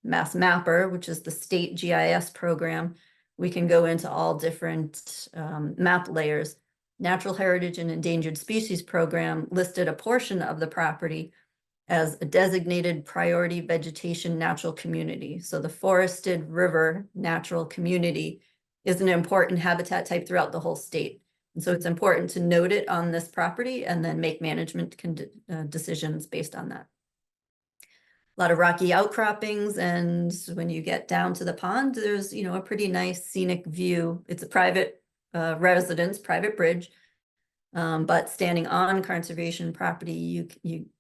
Mass Mapper, which is the state GIS program, we can go into all different map layers. Natural Heritage and Endangered Species Program listed a portion of the property as a designated priority vegetation natural community. So the forested river natural community is an important habitat type throughout the whole state. And so it's important to note it on this property and then make management decisions based on that. A lot of rocky outcroppings, and when you get down to the pond, there's, a pretty nice scenic view. It's a private residence, private bridge, but standing on conservation property,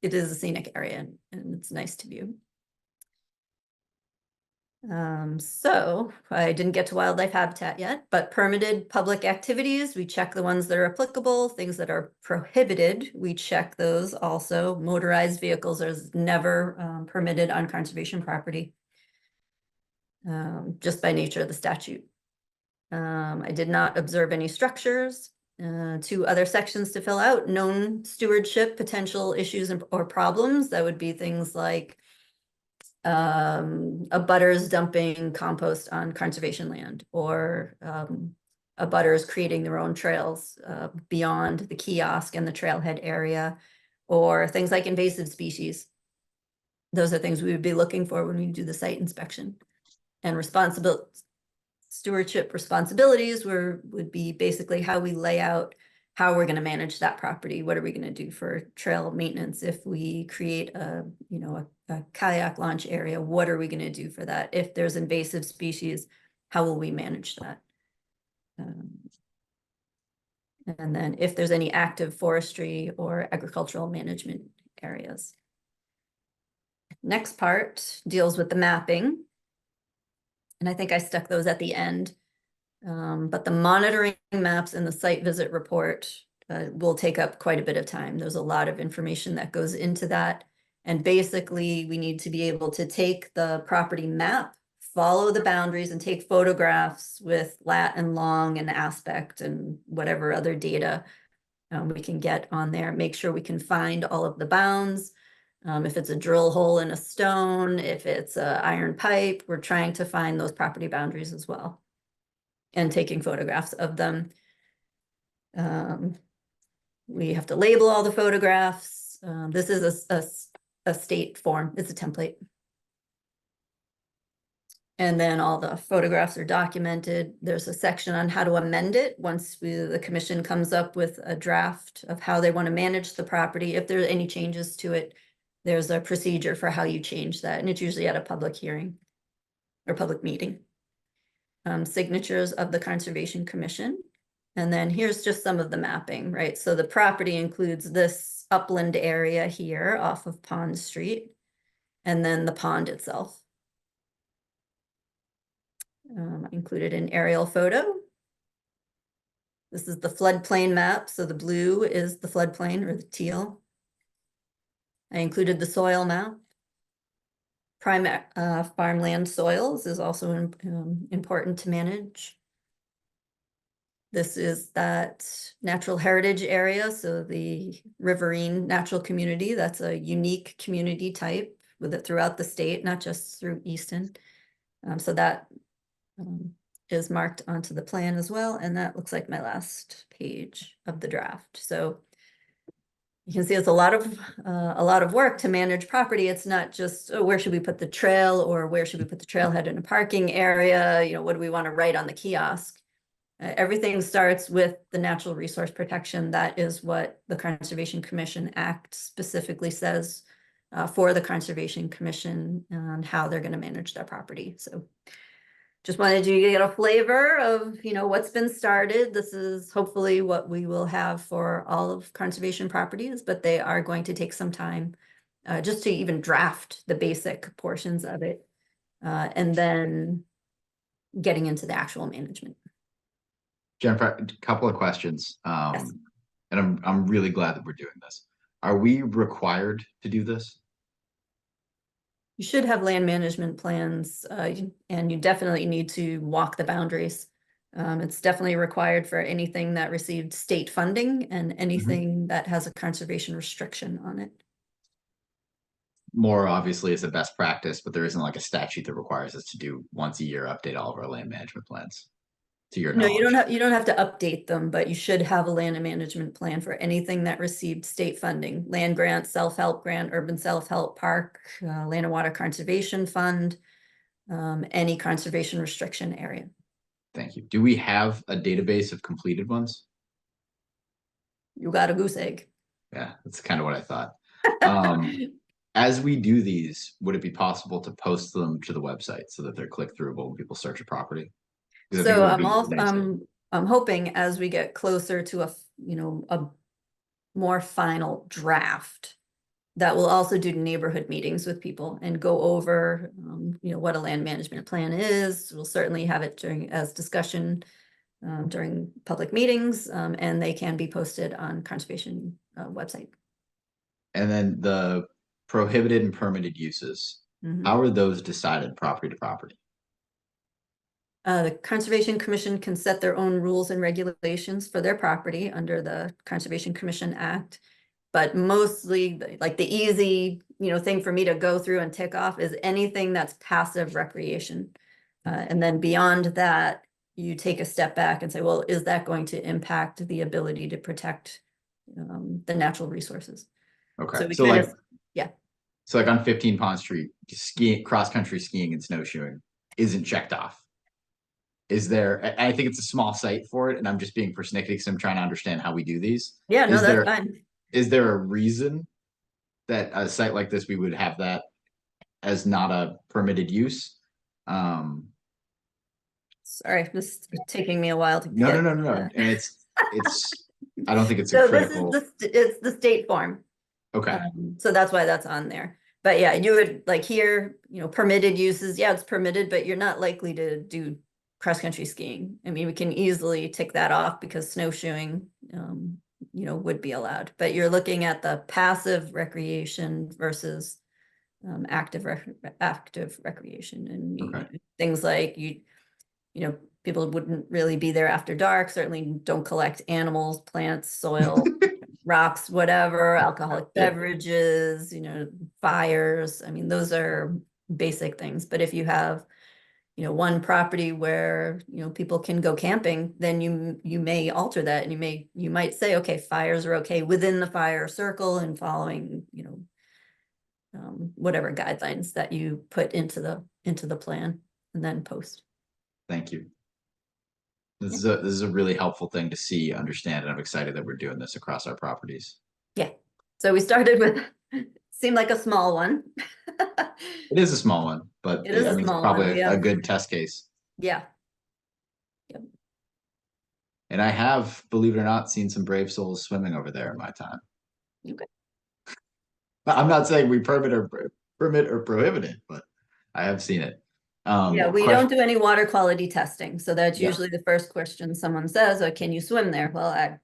it is a scenic area and it's nice to view. So I didn't get to wildlife habitat yet, but permitted public activities, we check the ones that are applicable. Things that are prohibited, we check those also. Motorized vehicles are never permitted on conservation property, just by nature of the statute. I did not observe any structures. 2 other sections to fill out: known stewardship, potential issues or problems. That would be things like abutters dumping compost on conservation land, or abutters creating their own trails beyond the kiosk and the trailhead area, or things like invasive species. Those are things we would be looking for when we do the site inspection. And stewardship responsibilities would be basically how we lay out how we're going to manage that property. What are we going to do for trail maintenance? If we create a kayak launch area, what are we going to do for that? If there's invasive species, how will we manage that? And then if there's any active forestry or agricultural management areas. Next part deals with the mapping. And I think I stuck those at the end. But the monitoring maps and the site visit report will take up quite a bit of time. There's a lot of information that goes into that. And basically, we need to be able to take the property map, follow the boundaries, and take photographs with lat and long and aspect and whatever other data we can get on there. Make sure we can find all of the bounds. If it's a drill hole in a stone, if it's an iron pipe, we're trying to find those property boundaries as well, and taking photographs of them. We have to label all the photographs. This is a state form. It's a template. And then all the photographs are documented. There's a section on how to amend it once the commission comes up with a draft of how they want to manage the property. If there's any changes to it, there's a procedure for how you change that. And it's usually at a public hearing or public meeting. Signatures of the Conservation Commission. And then here's just some of the mapping, right? So the property includes this upland area here off of Pond Street, and then the pond itself. I included an aerial photo. This is the floodplain map, so the blue is the floodplain, or the teal. I included the soil map. Prime farmland soils is also important to manage. This is that natural heritage area, so the riverine natural community. That's a unique community type with it throughout the state, not just through Easton. So that is marked onto the plan as well, and that looks like my last page of the draft. So you can see it's a lot of work to manage property. It's not just, oh, where should we put the trail, or where should we put the trailhead in a parking area? You know, what do we want to write on the kiosk? Everything starts with the natural resource protection. That is what the Conservation Commission Act specifically says for the Conservation Commission and how they're going to manage their property. So just wanted you to get a flavor of, you know, what's been started. This is hopefully what we will have for all of conservation properties, but they are going to take some time just to even draft the basic portions of it, and then getting into the actual management. Jennifer, a couple of questions. Yes. And I'm really glad that we're doing this. Are we required to do this? You should have land management plans, and you definitely need to walk the boundaries. It's definitely required for anything that received state funding and anything that has a conservation restriction on it. More obviously, it's a best practice, but there isn't like a statute that requires us to do once a year, update all of our land management plans. To your No, knowledge. you don't have to update them, but you should have a land management plan for anything that received state funding: land grant, self-help grant, urban self-help, park, land and water conservation fund, any conservation restriction area. Thank you. Do we have a database of completed ones? You got a goose egg. Yeah, that's kind of what I thought. As we do these, would it be possible to post them to the website so that they're click-throughable when people search a property? So I'm hoping as we get closer to a more final draft, that we'll also do neighborhood meetings with people and go over what a land management plan is. We'll certainly have it as discussion during public meetings, and they can be posted on conservation website. And then the prohibited and permitted uses, how are those decided property to property? The Conservation Commission can set their own rules and regulations for their property under the Conservation Commission Act. But mostly, like the easy, thing for me to go through and tick off is anything that's passive recreation. And then beyond that, you take a step back and say, well, is that going to impact the ability to protect the natural resources? Okay, So so like on 15 Pond Street, skiing, cross-country skiing and snowshoeing isn't checked off. Is there, I think it's a small site for it, and I'm just being persnickety because I'm trying to understand how we do these. Yeah, no, Is that's there- fine. Is there a reason that a site like this, we would have that as not a permitted use? Sorry, this is taking me a while to No, get. and it's, I don't think it's a So this critical, is it's the state form. okay, So that's why that's on there. But yeah, you would like here, permitted uses. Yeah, it's permitted, but you're not likely to do cross-country skiing. I mean, we can easily tick that off because snowshoeing, would be allowed. But you're looking at the passive recreation versus active recreation, and Okay. things like people wouldn't really be there after dark. Certainly don't collect animals, plants, soil, rocks, whatever, alcoholic beverages, fires. I mean, those are basic things. But if you have one property where people can go camping, then you may alter that, and you might say, okay, fires are okay within the fire circle and following whatever guidelines that you put into the plan and then post. thank you. This is a really helpful thing to see, understand, and I'm excited that we're doing this across our properties. Yeah. So we started with seemed like a small one. It is a small one, but It is a I mean, small it's probably one, yeah. a good test case. Yeah. And I have, believe it or not, seen some brave souls swimming over there in my time. Okay. I'm not saying we permit or prohibit it, but I have seen it. Yeah, we don't do any water quality testing, so that's Yeah. usually the first question someone says, "Oh, can you swim there?" Well,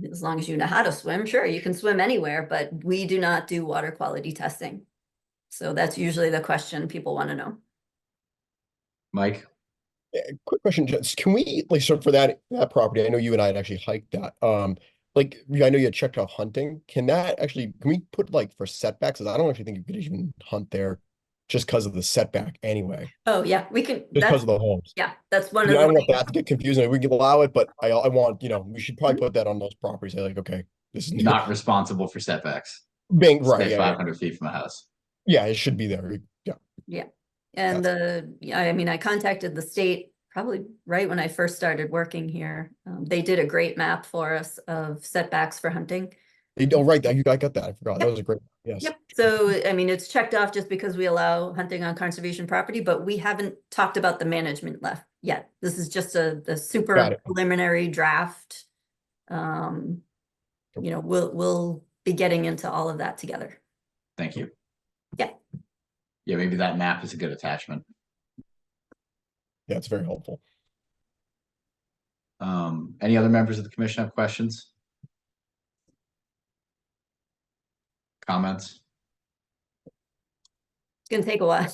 as long as you know how to swim, sure, you can swim anywhere, but we do not do water quality testing. So that's usually the question people want to know. Mike? Quick question, just can we, like, so for that property, I know you and I had actually hiked that. Like, I know you had checked out hunting. Can we put like for setbacks? 'Cause I don't actually think you could even hunt there just because of the setback anyway, Oh, yeah, we can, just because of the homes. yeah, that's one I of don't want the, that to get confusing. We can allow it, but I want, we should probably put that on those properties. Say like, okay, this is Not responsible for setbacks. being right. Stay Yeah, 500 feet from a house. yeah, it should be there. Yeah. yeah. And I mean, I contacted the state probably right when I first started working here. They did a great map for us of setbacks for hunting. Right. I got that. I forgot. That was a great, yes. Yep. So, I mean, it's checked off just because we allow hunting on conservation property, but we haven't talked about the management left yet. This is just a super preliminary draft. We'll be getting into all of that together. Thank you. Yeah. Yeah, maybe that map is a good attachment. Yeah, it's very helpful. Any other members of the commission have questions? Comments? It's gonna take a while.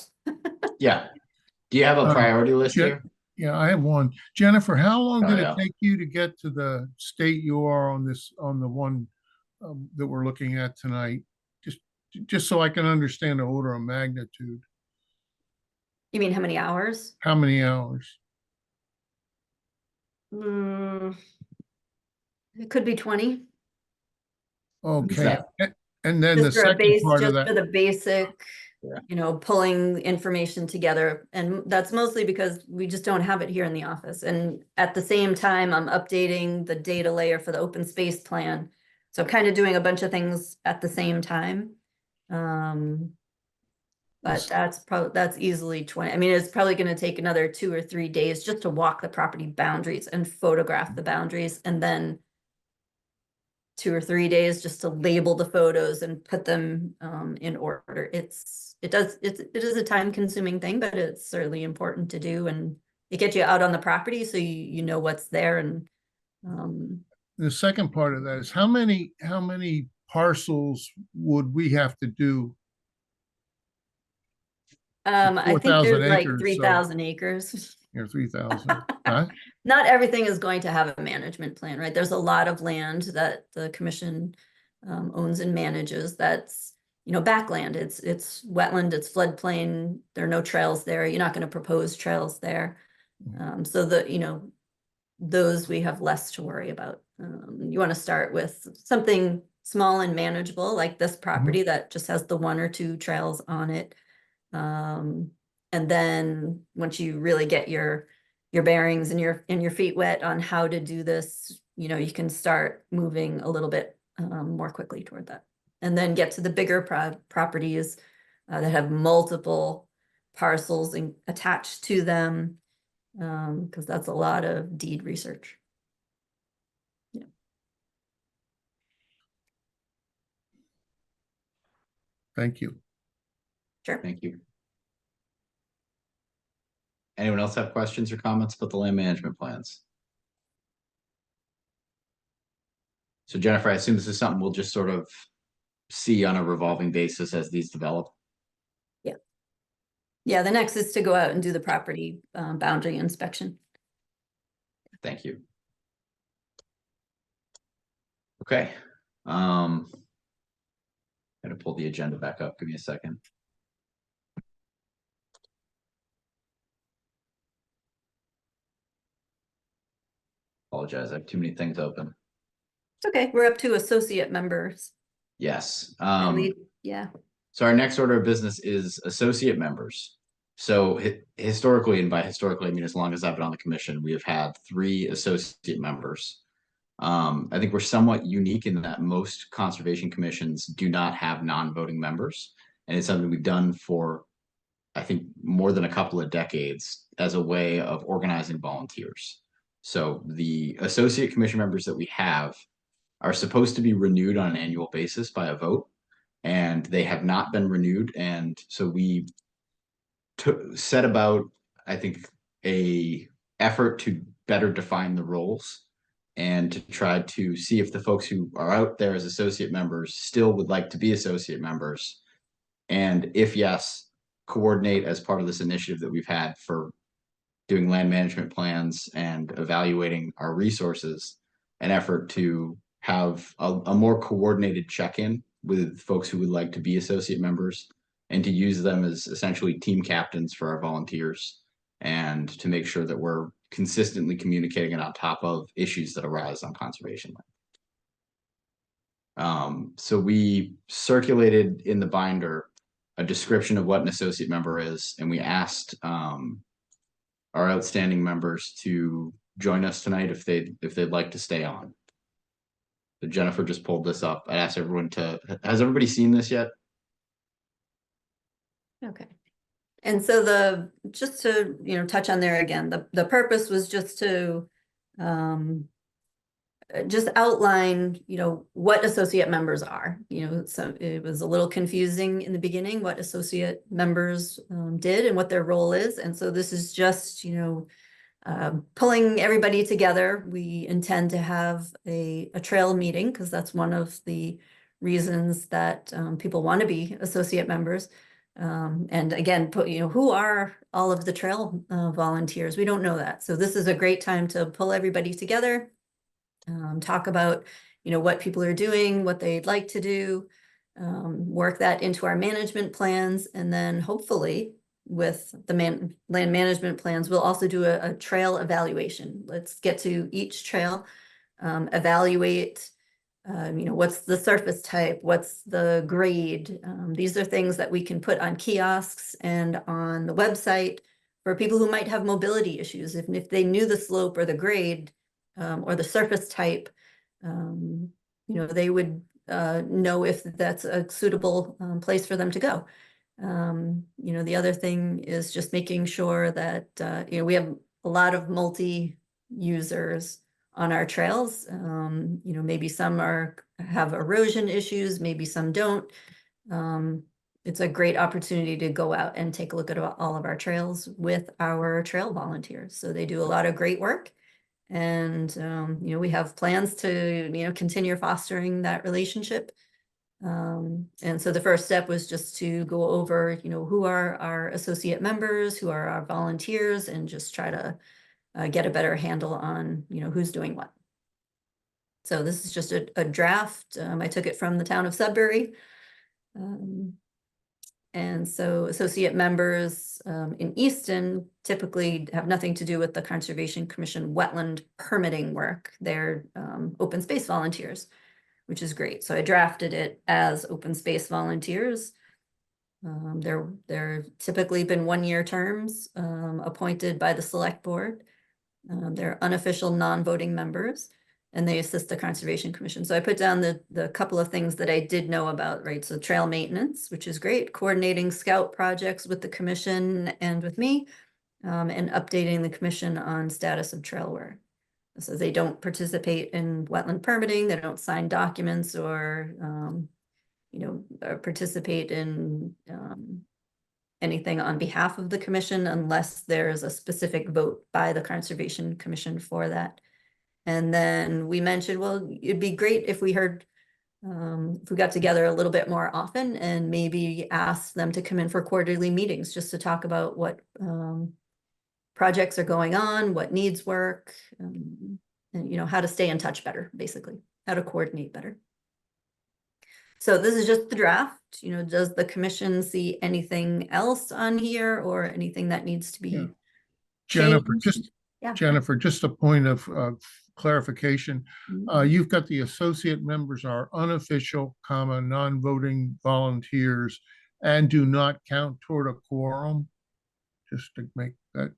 Yeah. Do you have a priority list here? Yeah, I have one. Jennifer, how long did yeah. it take you to get to the state you are on the one that we're looking at tonight? Just so I can understand the order of magnitude. You mean how many hours? How many hours? It could be 20. Okay. And then the Just for a second base, part of just that. for the basic, Yeah. Pulling information together. And that's mostly because we just don't have it here in the office. And at the same time, I'm updating the data layer for the open space plan. So I'm kind of doing a bunch of things at the same time. But that's easily 20. I mean, it's probably going to take another 2 or 3 days just to walk the property boundaries and photograph the boundaries, and then 2 or 3 days just to label the photos and put them in order. It is a time-consuming thing, but it's certainly important to do, and it gets you out on the property so you know what's there. And the second part of that is how many parcels would we have to do? I think there's like acres, 3,000 acres. Or 3,000. Huh? Not everything is going to have a management plan, right? There's a lot of land that the commission owns and manages that's, backland. It's wetland, it's floodplain. There are no trails there. You're not going to propose trails there. So those we have less to worry about. You want to start with something small and manageable, like this property that just has the 1 or 2 trails on it. And then once you really get your bearings and your feet wet on how to do this, you can start moving a little bit more quickly toward that, and then get to the bigger properties that have multiple parcels attached to them, because that's a lot of deed research. Yeah. Thank you. Sure. Thank you. Anyone else have questions or comments about the land management plans? So Jennifer, I assume this is something we'll just sort of see on a revolving basis as these develop. Yeah. Yeah, the next is to go out and do the property boundary inspection. Thank you. Okay. I'm gonna pull the agenda back up. Give me a second. Apologize, I have too many things open. It's okay. We're up to associate members. Yes. Yeah. So our next order of business is associate members. So historically, and by historically, I mean as long as I've been on the commission, we have had 3 associate members. I think we're somewhat unique in that most conservation commissions do not have non-voting members. And it's something we've done for, I think, more than a couple of decades as a way of organizing volunteers. So the associate commission members that we have are supposed to be renewed on an annual basis by a vote. and they have not been renewed. And so we set about, I think, a effort to better define the roles and to try to see if the folks who are out there as associate members still would like to be associate members. And if yes, coordinate as part of this initiative that we've had for doing land management plans and evaluating our resources, an effort to have a more coordinated check-in with folks who would like to be associate members and to use them as essentially team captains for our volunteers and to make sure that we're consistently communicating and on top of issues that arise on conservation land. So we circulated in the binder a description of what an associate member is, and we asked our outstanding members to join us tonight if they'd like to stay on. So Jennifer just pulled this up. I asked everyone has everybody seen this yet? Okay. And so just to, touch on there again, the purpose was just to just outline, what associate members are, so it was a little confusing in the beginning what associate members did and what their role is. And so this is just, pulling everybody together. We intend to have a trail meeting because that's one of the reasons that people want to be associate members. And again, who are all of the trail volunteers? We don't know that. So this is a great time to pull everybody together, talk about, what people are doing, what they'd like to do, work that into our management plans. And then hopefully with the land management plans, we'll also do a trail evaluation. Let's get to each trail, evaluate what's the surface type, what's the grade. These are things that we can put on kiosks and on the website for people who might have mobility issues. If they knew the slope or the grade or the surface type, they would know if that's a suitable place for them to go. The other thing is just making sure that, we have a lot of multi-users on our trails. Maybe some have erosion issues, maybe some don't. It's a great opportunity to go out and take a look at all of our trails with our trail volunteers. So they do a lot of great work. And, we have plans to, continue fostering that relationship. And so the first step was just to go over, who are our associate members, who are our volunteers, and just try to get a better handle on, who's doing what. So this is just a draft. I took it from the town of Sudbury. And so associate members in Easton typically have nothing to do with the Conservation Commission wetland permitting work. They're open space volunteers, which is great. So I drafted it as open space volunteers. They're typically been 1-year terms appointed by the select board. They're unofficial non-voting members, and they assist the Conservation Commission. So I put down the couple of things that I did know about, right? So trail maintenance, which is great, coordinating scout projects with the commission and with me, and updating the commission on status of trail work. So they don't participate in wetland permitting, they don't sign documents or, participate in anything on behalf of the commission unless there's a specific vote by the Conservation Commission for that. And then we mentioned, well, it'd be great if we heard, if we got together a little bit more often and maybe ask them to come in for quarterly meetings just to talk about what projects are going on, what needs work, and how to stay in touch better, basically, how to coordinate better. So this is just the draft. Does the commission see anything else on here or anything that needs to be Jennifer, changed? Jennifer, just a point of clarification. You've got the associate members are unofficial, non-voting volunteers and do not count toward a quorum. Just to make that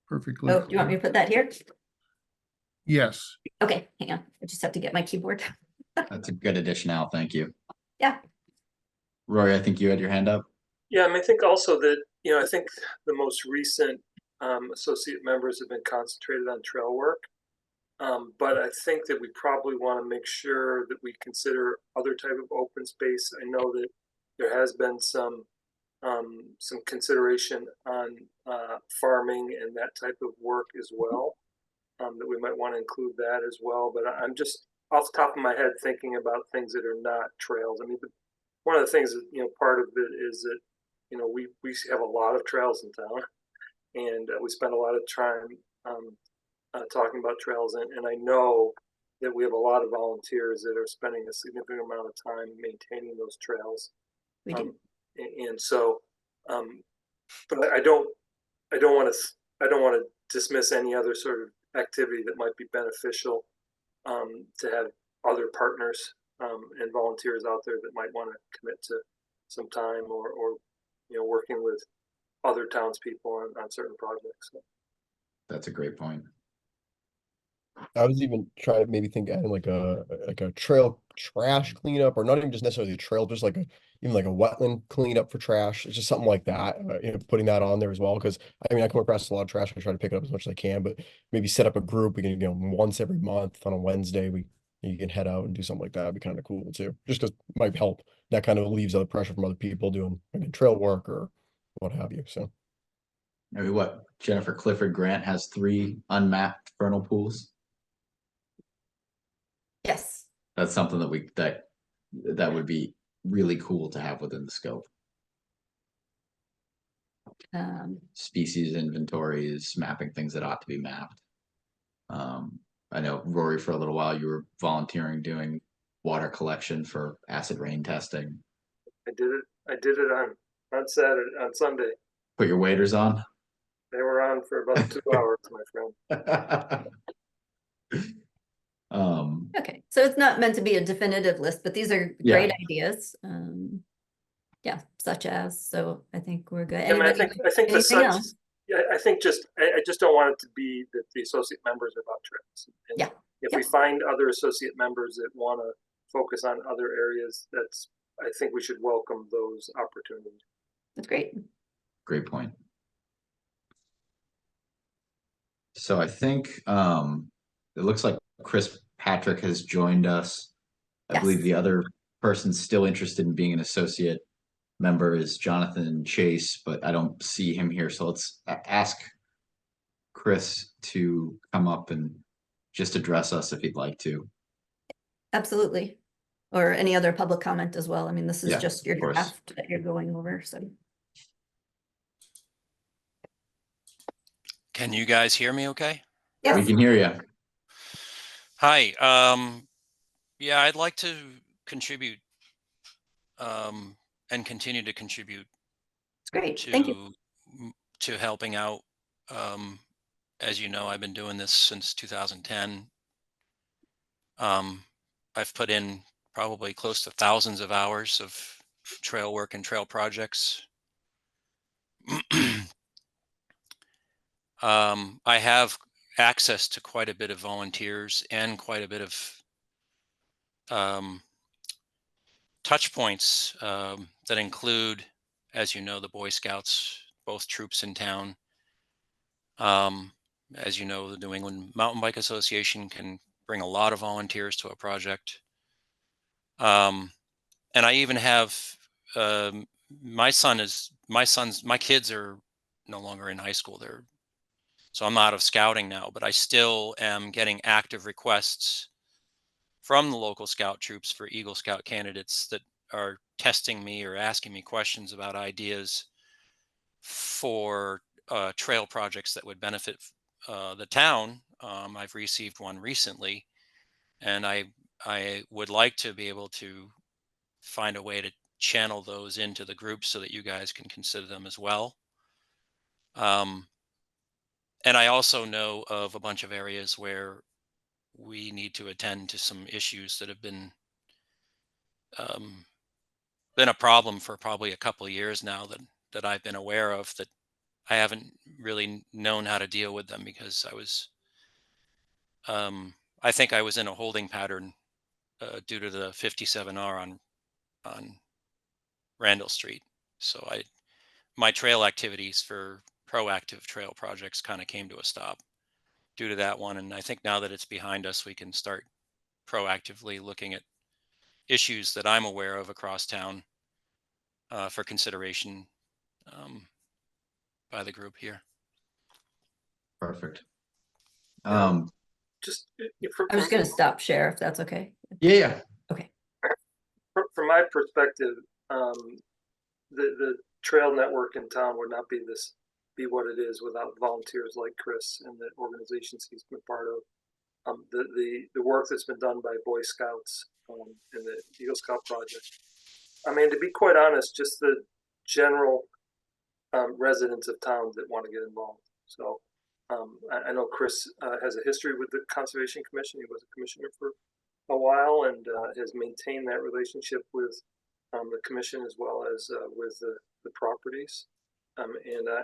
perfectly clear. Do you want me to put that here? Yes. Okay, hang on. I just have to get my keyboard. That's a good addition, Al. Thank you. Yeah. Rory, I think you had your hand up. Yeah, I think also that, I think the most recent associate members have been concentrated on trail work. But I think that we probably want to make sure that we consider other type of open space. I know that there has been some consideration on farming and that type of work as well. That we might want to include that as well. But I'm just off the top of my head thinking about things that are not trails. I mean, one of the things that, part of it is that, we have a lot of trails in town, and we spend a lot of time talking about trails. And I know that we have a lot of volunteers that are spending a significant amount of time maintaining those trails. We do. And so, but I don't want to dismiss any other sort of activity that might be beneficial to have other partners and volunteers out there that might want to commit to some time or working with other townspeople on certain projects. So. That's a great point. I was even trying to maybe think adding like a trail trash cleanup, or not even just necessarily a trail, just like even like a wetland cleanup for trash. It's just something like that. Putting that on there as well, because I mean I come across a lot of trash. I try to pick it up as much as I can, but maybe set up a group. We can once every month on a Wednesday you can head out and do something like that. It'd be kind of cool too. Just because it might help. That kind of relieves other pressure from other people doing trail work or what have you. So. Maybe what Jennifer Clifford Grant has 3 unmapped vernal pools. Yes. That's something that would be really cool to have within the scope. Species inventories, mapping things that ought to be mapped. I know, Rory, for a little while you were volunteering doing water collection for acid rain testing. I did it on Saturday, on Sunday. Put your waders on? They were on for about 2 hours, my friend. Okay, so it's not meant to be a definitive list, but these are great ideas. Yeah, such as, so I think we're good. I think the such. Yeah, I think I just don't want it to be that the associate members are about trails. And if we find other associate members that want to focus on other areas, I think we should welcome those opportunities. That's great. Great point. So I think it looks like Chris Patrick has joined us. I believe the other person still interested in being an associate member is Jonathan Chase, but I don't see him here. So let's ask Chris to come up and just address us if he'd like to. Absolutely. Or any other public comment as well. I mean, this is just your draft that you're going over. So. Can you guys hear me okay? Yeah, we can hear you. Hi. Yeah, I'd like to contribute and continue to contribute. Great. Thank you. To helping out. As you know, I've been doing this since 2010. I've put in probably close to thousands of hours of trail work and trail projects. I have access to quite a bit of volunteers and quite a bit of touch points that include, as you know, the Boy Scouts, both troops in town. As you know, the New England Mountain Bike Association can bring a lot of volunteers to a project. And I even have my kids are no longer in high school. So I'm out of scouting now, but I still am getting active requests from the local scout troops for Eagle Scout candidates that are testing me or asking me questions about ideas for trail projects that would benefit the town. I've received one recently, and I would like to be able to find a way to channel those into the group so that you guys can consider them as well. And I also know of a bunch of areas where we need to attend to some issues that have been a problem for probably a couple of years now that I've been aware of, that I haven't really known how to deal with them because I think I was in a holding pattern due to the 57R on Randall Street. So my trail activities for proactive trail projects kind of came to a stop due to that one. And I think now that it's behind us, we can start proactively looking at issues that I'm aware of across town for consideration by the group here. Perfect. Just I was gonna stop share if that's okay. Yeah. Okay. From my perspective, the trail network in town would not be what it is without volunteers like Chris and the organizations he's been part of. The work that's been done by Boy Scouts and the Eagle Scout Project. I mean, to be quite honest, just the general residents of town that want to get involved. So I know Chris has a history with the Conservation Commission. He was a commissioner for a while and has maintained that relationship with the commission as well as with the properties. And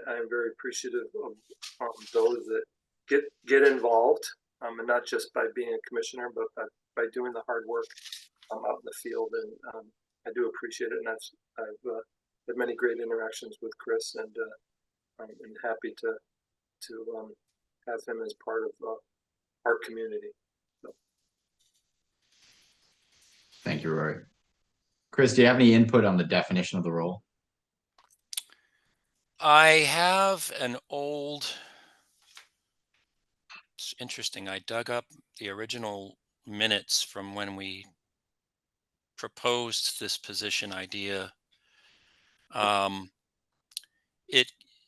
I'm very appreciative of those that get involved, and not just by being a commissioner, but by doing the hard work out in the field. And I do appreciate it. And I've had many great interactions with Chris, and I'm happy to have him as part of our community. So. Thank you, Rory. Chris, do you have any input on the definition of the role? I have an old, it's interesting, I dug up the original minutes from when we proposed this position idea.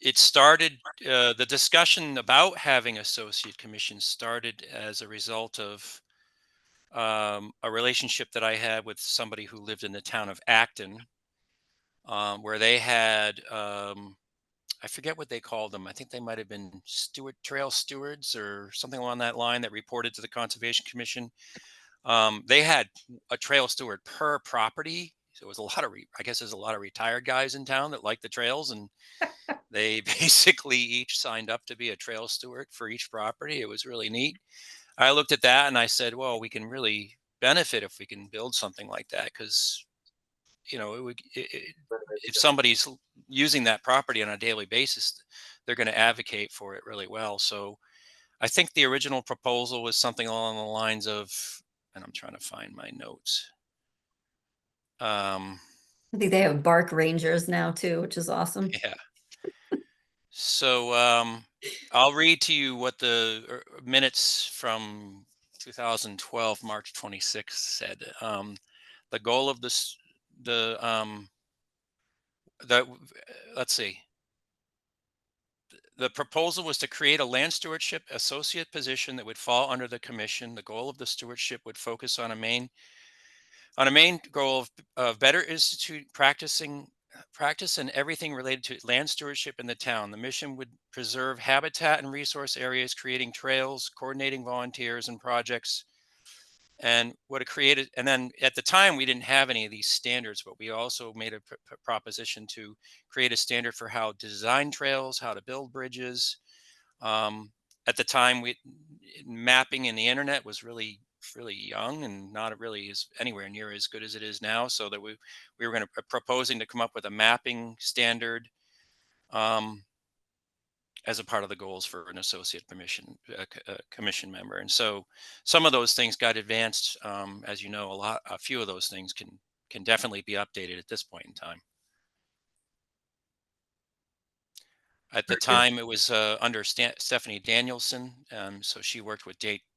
It started, the discussion about having associate commissions started as a result of a relationship that I had with somebody who lived in the town of Acton, where they had, I forget what they called them. I think they might have been trail stewards or something along that line that reported to the Conservation Commission. They had a trail steward per property. So it was a lot of, I guess there's a lot of retired guys in town that like the trails, and they basically each signed up to be a trail steward for each property. It was really neat. I looked at that and I said, well, we can really benefit if we can build something like that, because, you know, if somebody's using that property on a daily basis, they're going to advocate for it really well. So I think the original proposal was something along the lines of, and I'm trying to find my notes. I think they have bark rangers now too, which is awesome. Yeah. So I'll read to you what the minutes from 2012, March 26th said. The goal of this, let's see. The proposal was to create a land stewardship associate position that would fall under the commission. The goal of the stewardship would focus on a main goal of better institute practice and everything related to land stewardship in the town. The mission would preserve habitat and resource areas, creating trails, coordinating volunteers and projects, and what it created. And then at the time, we didn't have any of these standards, but we also made a proposition to create a standard for how to design trails, how to build bridges. At the time, mapping in the internet was really young and not really as anywhere near as good as it is now. So that we were going to proposing to come up with a mapping standard as a part of the goals for an associate commission member. And so some of those things got advanced. As you know, a few of those things can definitely be updated at this point in time. At the time, it was under Stephanie Danielson. So she worked with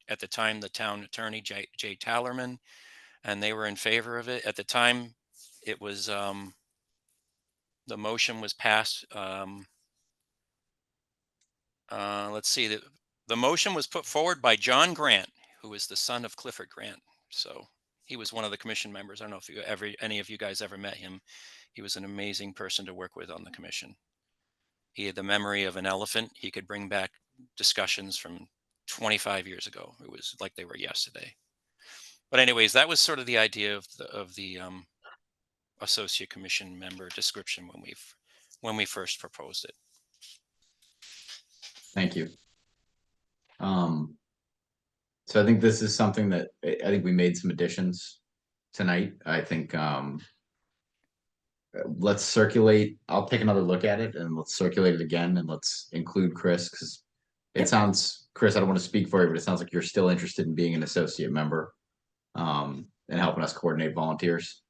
at the time, the town attorney, Jay Tallerman, and they were in favor of it. At the time, it was, the motion was passed. Let's see, the motion was put forward by John Grant, who is the son of Clifford Grant. So he was one of the commission members. I don't know if any of you guys ever met him. He was an amazing person to work with on the commission. He had the memory of an elephant. He could bring back discussions from 25 years ago. It was like they were yesterday. But anyways, that was sort of the idea of the associate commission member description when we first proposed it. Thank you. So I think this is something that I think we made some additions tonight. I think let's circulate. I'll take another look at it and let's circulate it again, and let's include Chris, because it sounds, Chris, I don't want to speak for you, but it sounds like you're still interested in being an associate member and helping us coordinate volunteers.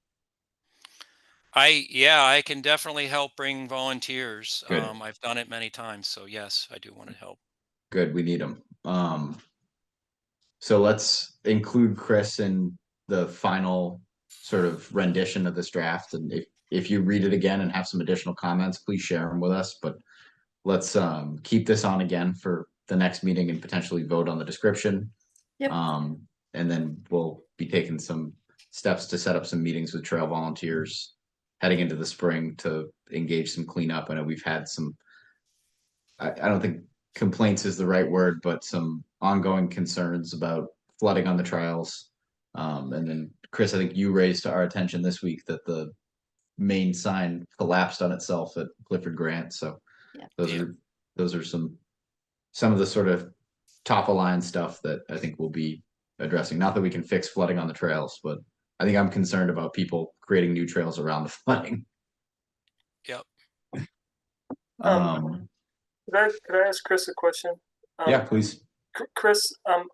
I can definitely help bring volunteers. Good. I've done it many times, so yes, I do want to help. Good, we need them. So let's include Chris in the final sort of rendition of this draft, and if you read it again and have some additional comments, please share them with us, but let's keep this on again for the next meeting and potentially vote on the description. Yep. And then we'll be taking some steps to set up some meetings with trail volunteers heading into the spring to engage some cleanup. I know we've had some, I don't think complaints is the right word, but some ongoing concerns about flooding on the trails. And then Chris, I think you raised to our attention this week that the main sign collapsed on itself at Clifford Grant. So Yeah. those are some of the sort of top of line stuff that I think we'll be addressing. Not that we can fix flooding on the trails, but I think I'm concerned about people creating new trails around the flooding. Yep. Could I ask Chris a question? Yeah, please. Chris, I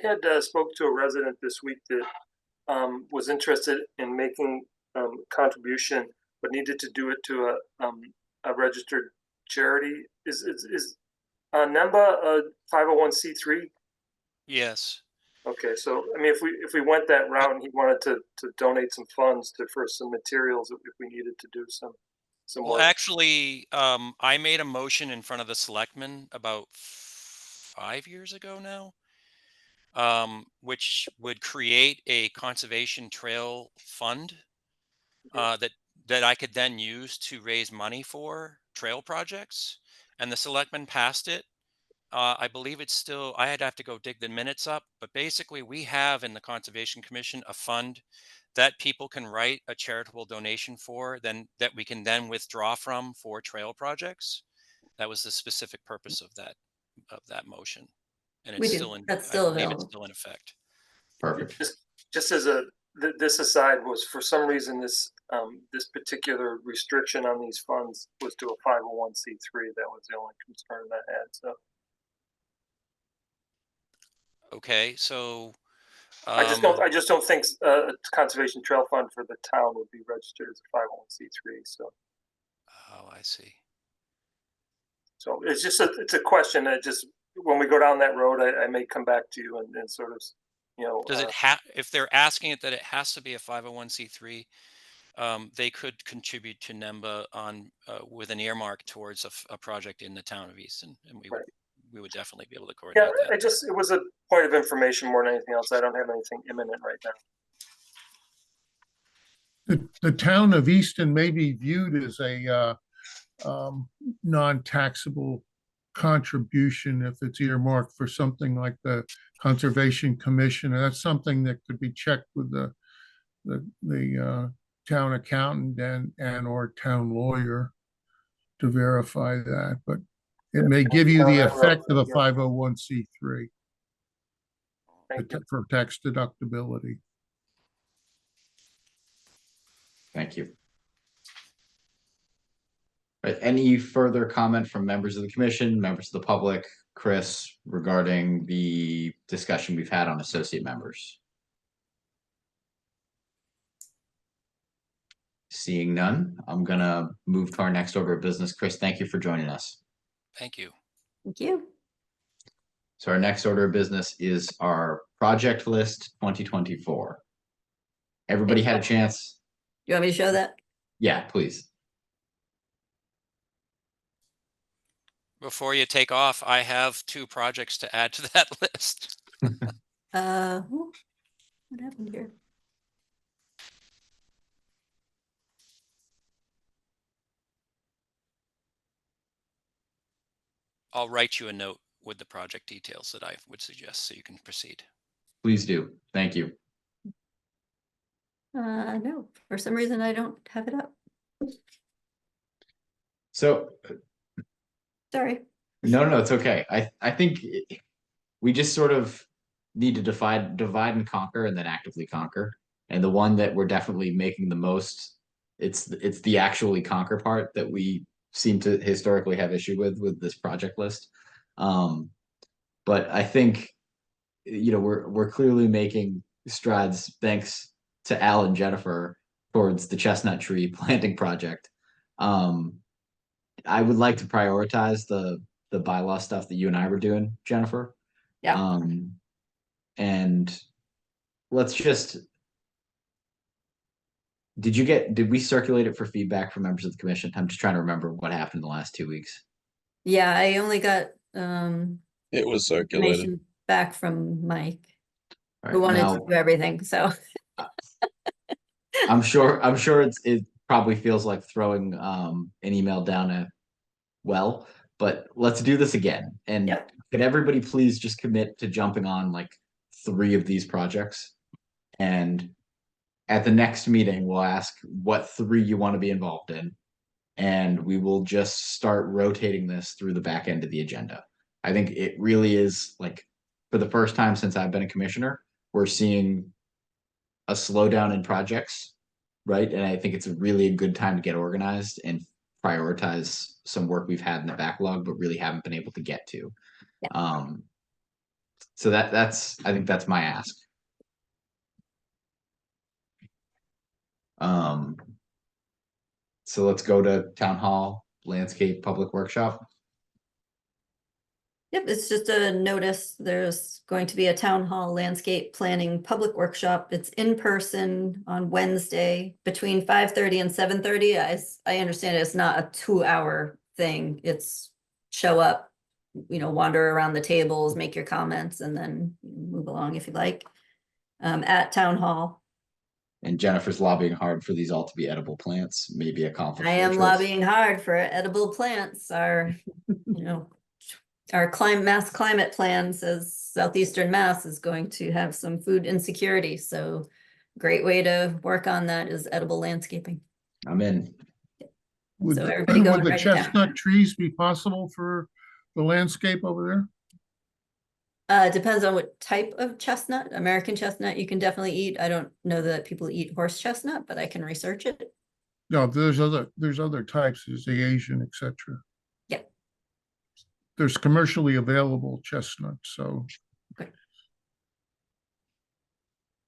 had spoke to a resident this week that was interested in making contribution, but needed to do it to a registered charity. Is NEMBA a 501c3? Yes. Okay, so I mean, if we went that route and he wanted to donate some funds for some materials, if we needed to do some Well, work. actually, I made a motion in front of the selectmen about 5 years ago now, which would create a conservation trail fund that I could then use to raise money for trail projects. And the selectmen passed it. I believe it's still, I'd have to go dig the minutes up, but basically we have in the Conservation Commission a fund that people can write a charitable donation for, then that we can then withdraw from for trail projects. That was the specific purpose of that motion. And it's still in, That's I still believe it's available. still in effect. Perfect. Just as this aside was, for some reason, this particular restriction on these funds was to a 501c3. That was the only concern I had. So Okay, so I just don't think a conservation trail fund for the town would be registered as a 501c3. So oh, I see. So it's just it's a question that just when we go down that road, I may come back to you and sort of, Does it have, if they're asking it that it has to be a 501c3, they could contribute to NEMBA on with an earmark towards a project in the town of Easton, and we would definitely be able to coordinate that. it was a point of information more than anything else. I don't have anything imminent right now. The town of Easton may be viewed as a non-taxable contribution if it's earmarked for something like the Conservation Commission, and that's something that could be checked with the town accountant and or town lawyer to verify that, but it may give you the effect of a 501c3 for tax deductibility. Thank you. Right, any further comment from members of the commission, members of the public, Chris, regarding the discussion we've had on associate members? Seeing none, I'm gonna move to our next order of business. Chris, thank you for joining us. Thank you. Thank you. So our next order of business is our project list 2024. Everybody had a chance? You want me to show that? Yeah, please. Before you take off, I have 2 projects to add to that list. What happened here? I'll write you a note with the project details that I would suggest so you can proceed. Please do. Thank you. No, for some reason I don't have it up. So Sorry. no, it's okay. I think we just sort of need to divide and conquer and then actively conquer. And the one that we're definitely making the most, it's the actually conquer part that we seem to historically have issue with this project list. But I think, we're clearly making strides thanks to Al and Jennifer towards the chestnut tree planting project. I would like to prioritize the bylaw stuff that you and I were doing, Jennifer. Yeah. And let's just, did we circulate it for feedback from members of the commission? I'm just trying to remember what happened in the last 2 weeks. Yeah, I only got It was circulated. information back from Mike, All who right, wanted now, to do everything, so. I'm sure it probably feels like throwing an email down a well, but let's do this again. And Yep. could everybody please just commit to jumping on like 3 of these projects? And at the next meeting, we'll ask what 3 you want to be involved in. And we will just start rotating this through the back end of the agenda. I think it really is like, for the first time since I've been a commissioner, we're seeing a slowdown in projects, right? And I think it's really a good time to get organized and prioritize some work we've had in the backlog, but really haven't been able to get to. Yeah. So I think that's my ask. So let's go to town hall, landscape, public workshop. Yep, it's just a notice. There's going to be a town hall landscape planning public workshop. It's in person on Wednesday between 5:30 and 7:30. I understand it's not a 2-hour thing. It's show up, wander around the tables, make your comments, and then move along if you'd like. At town hall. And Jennifer's lobbying hard for these all to be edible plants, maybe a conflict. I of am interest. lobbying hard for edible plants. Our mass climate plan says Southeastern Mass is going to have some food insecurity. So great way to work on that is edible landscaping. I'm in. Would So everybody go would and the write it down. chestnut trees be possible for the landscape over there? Depends on what type of chestnut. American chestnut you can definitely eat. I don't know that people eat horse chestnut, but I can research it. No, there's other types. There's the Asian, etc. Yeah. There's commercially available chestnuts, so. Okay.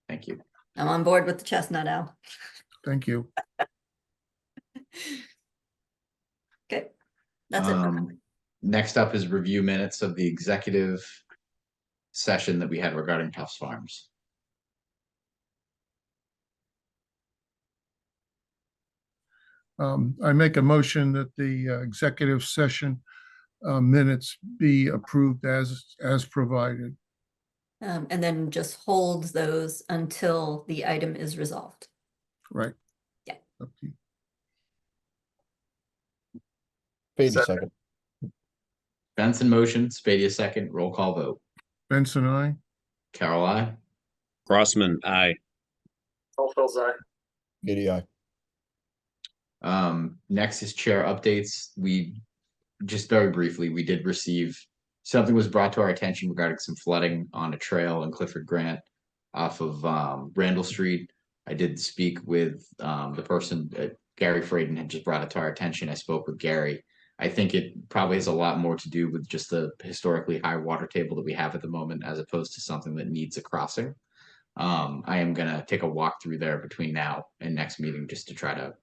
Thank you. I'm on board with the chestnut, Al. Thank you. Okay, that's it. Next up is review minutes of the executive session that we had regarding Tufts Farms. I make a motion that the executive session minutes be approved as provided. And then just hold those until the item is resolved. Right. Yeah. Up to you. Fady second. Benson motion, Spadia second, roll call vote. Benson, I. Carol, I. Crossman, aye. Feld's aye. Fady aye. Next is chair updates. We just very briefly, we did receive something was brought to our attention regarding some flooding on a trail in Clifford Grant off of Randall Street. I did speak with the person, Gary Fraden had just brought it to our attention. I spoke with Gary. I think it probably has a lot more to do with just the historically high water table that we have at the moment, as opposed to something that needs a crossing. I am gonna take a walk through there between now and next meeting just to try to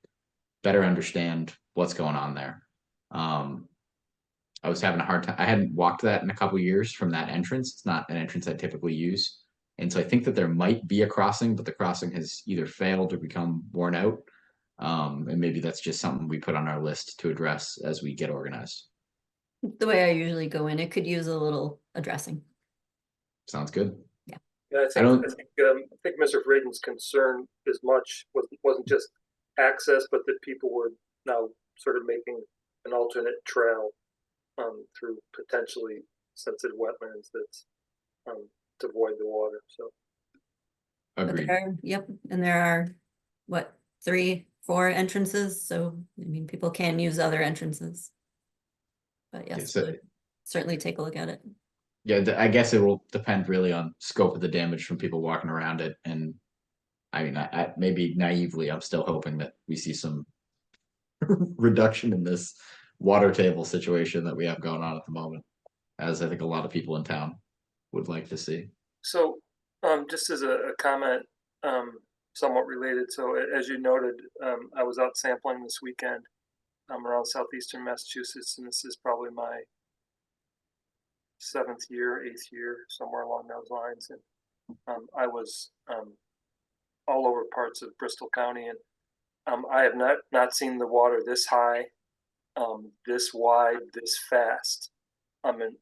better understand what's going on there. I was having a hard time. I hadn't walked that in a couple of years from that entrance. It's not an entrance I typically use. And so I think that there might be a crossing, but the crossing has either failed or become worn out. And maybe that's just something we put on our list to address as we get organized. The way I usually go in, it could use a little addressing. Sounds good. Yeah. Yeah, I think Mr. Fraden's concern as much wasn't just access, but that people were now sort of making an alternate trail through potentially sensitive wetlands that's to avoid the water. So agreed. Yep, and there are what 3-4 entrances, so I mean people can use other entrances. But yes, certainly take a look at it. Yeah, I guess it will depend really on scope of the damage from people walking around it. And I mean, I maybe naively, I'm still hoping that we see some reduction in this water table situation that we have going on at the moment, as I think a lot of people in town would like to see. So just as a comment, somewhat related. So as you noted, I was out sampling this weekend around southeastern Massachusetts, and this is probably my 7th year, 8th year, somewhere along those lines. And I was all over parts of Bristol County, and I have not seen the water this high, this wide, this fast.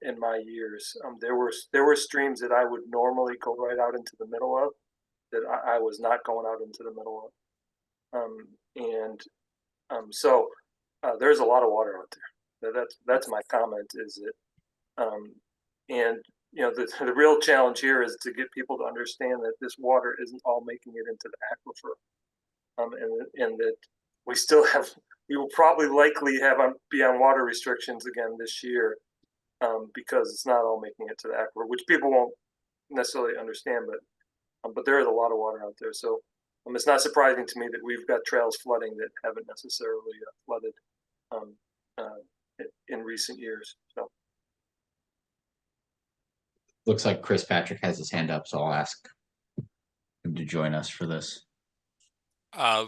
In my years, there were streams that I would normally go right out into the middle of, that I was not going out into the middle of, so there's a lot of water out there. That's my comment. Is that, and you know, the real challenge here is to get people to understand that this water isn't all making it into the aquifer, and that we will probably likely be on water restrictions again this year. Because it's not all making it to the aquifer, which people won't necessarily understand, but there is a lot of water out there. So it's not surprising to me that we've got trails flooding that haven't necessarily flooded in recent years. So Looks like Chris Patrick has his hand up, so I'll ask him to join us for this.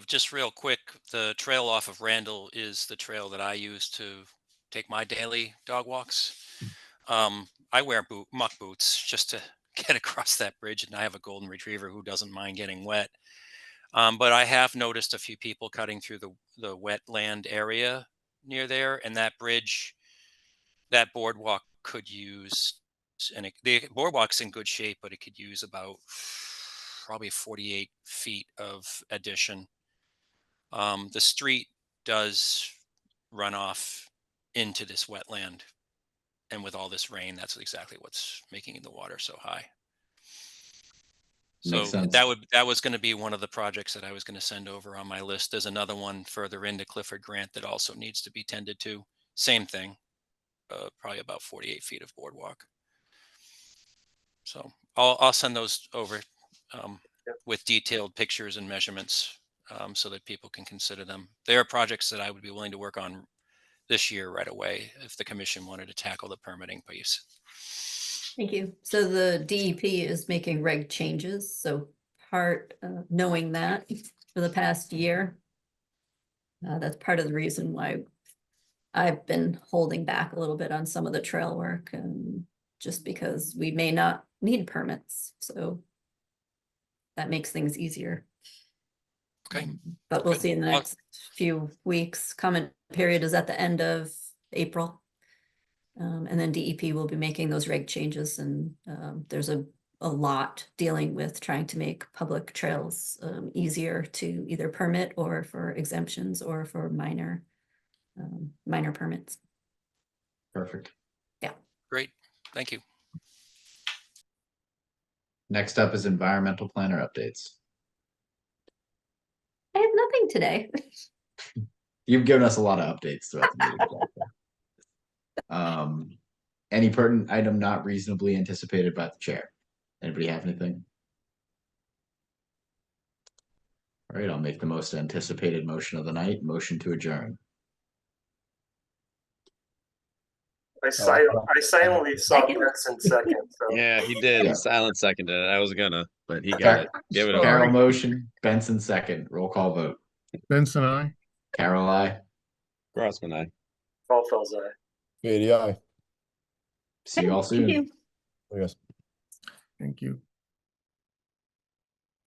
Just real quick, the trail off of Randall is the trail that I use to take my daily dog walks. I wear muck boots just to get across that bridge, and I have a golden retriever who doesn't mind getting wet. But I have noticed a few people cutting through the wetland area near there, and that bridge, that boardwalk could use, and the boardwalk's in good shape, but it could use about probably 48 feet of addition. The street does run off into this wetland, and with all this rain, that's exactly what's making the water so high. So Makes sense. that was going to be one of the projects that I was going to send over on my list. There's another one further into Clifford Grant that also needs to be tended to. Same thing, probably about 48 feet of boardwalk. So I'll send those over with detailed pictures and measurements so that people can consider them. They are projects that I would be willing to work on this year right away if the commission wanted to tackle the permitting piece. Thank you. So the DEP is making reg changes. So knowing that for the past year, that's part of the reason why I've been holding back a little bit on some of the trail work, and just because we may not need permits. So that makes things easier. Okay. But we'll see in the next few weeks. Comment period is at the end of April. And then DEP will be making those reg changes, and there's a lot dealing with trying to make public trails easier to either permit or for exemptions or for minor permits. Perfect. Yeah. Great. Thank you. Next up is environmental planner updates. I have nothing today. You've given us a lot of updates throughout the meeting. Any pertinent item not reasonably anticipated by the chair? Anybody have anything? All right, I'll make the most anticipated motion of the night. Motion to adjourn. I silently saw Benson second. So. Yeah, he did. Yeah. He silent seconded it. I was gonna, but he got it. Give it a Carol motion, Benson second. Roll call vote. Benson, I. Carol, I. Grossman, I. Paul Fells, ADI. See you all soon. Thank you. Yes. Thank you.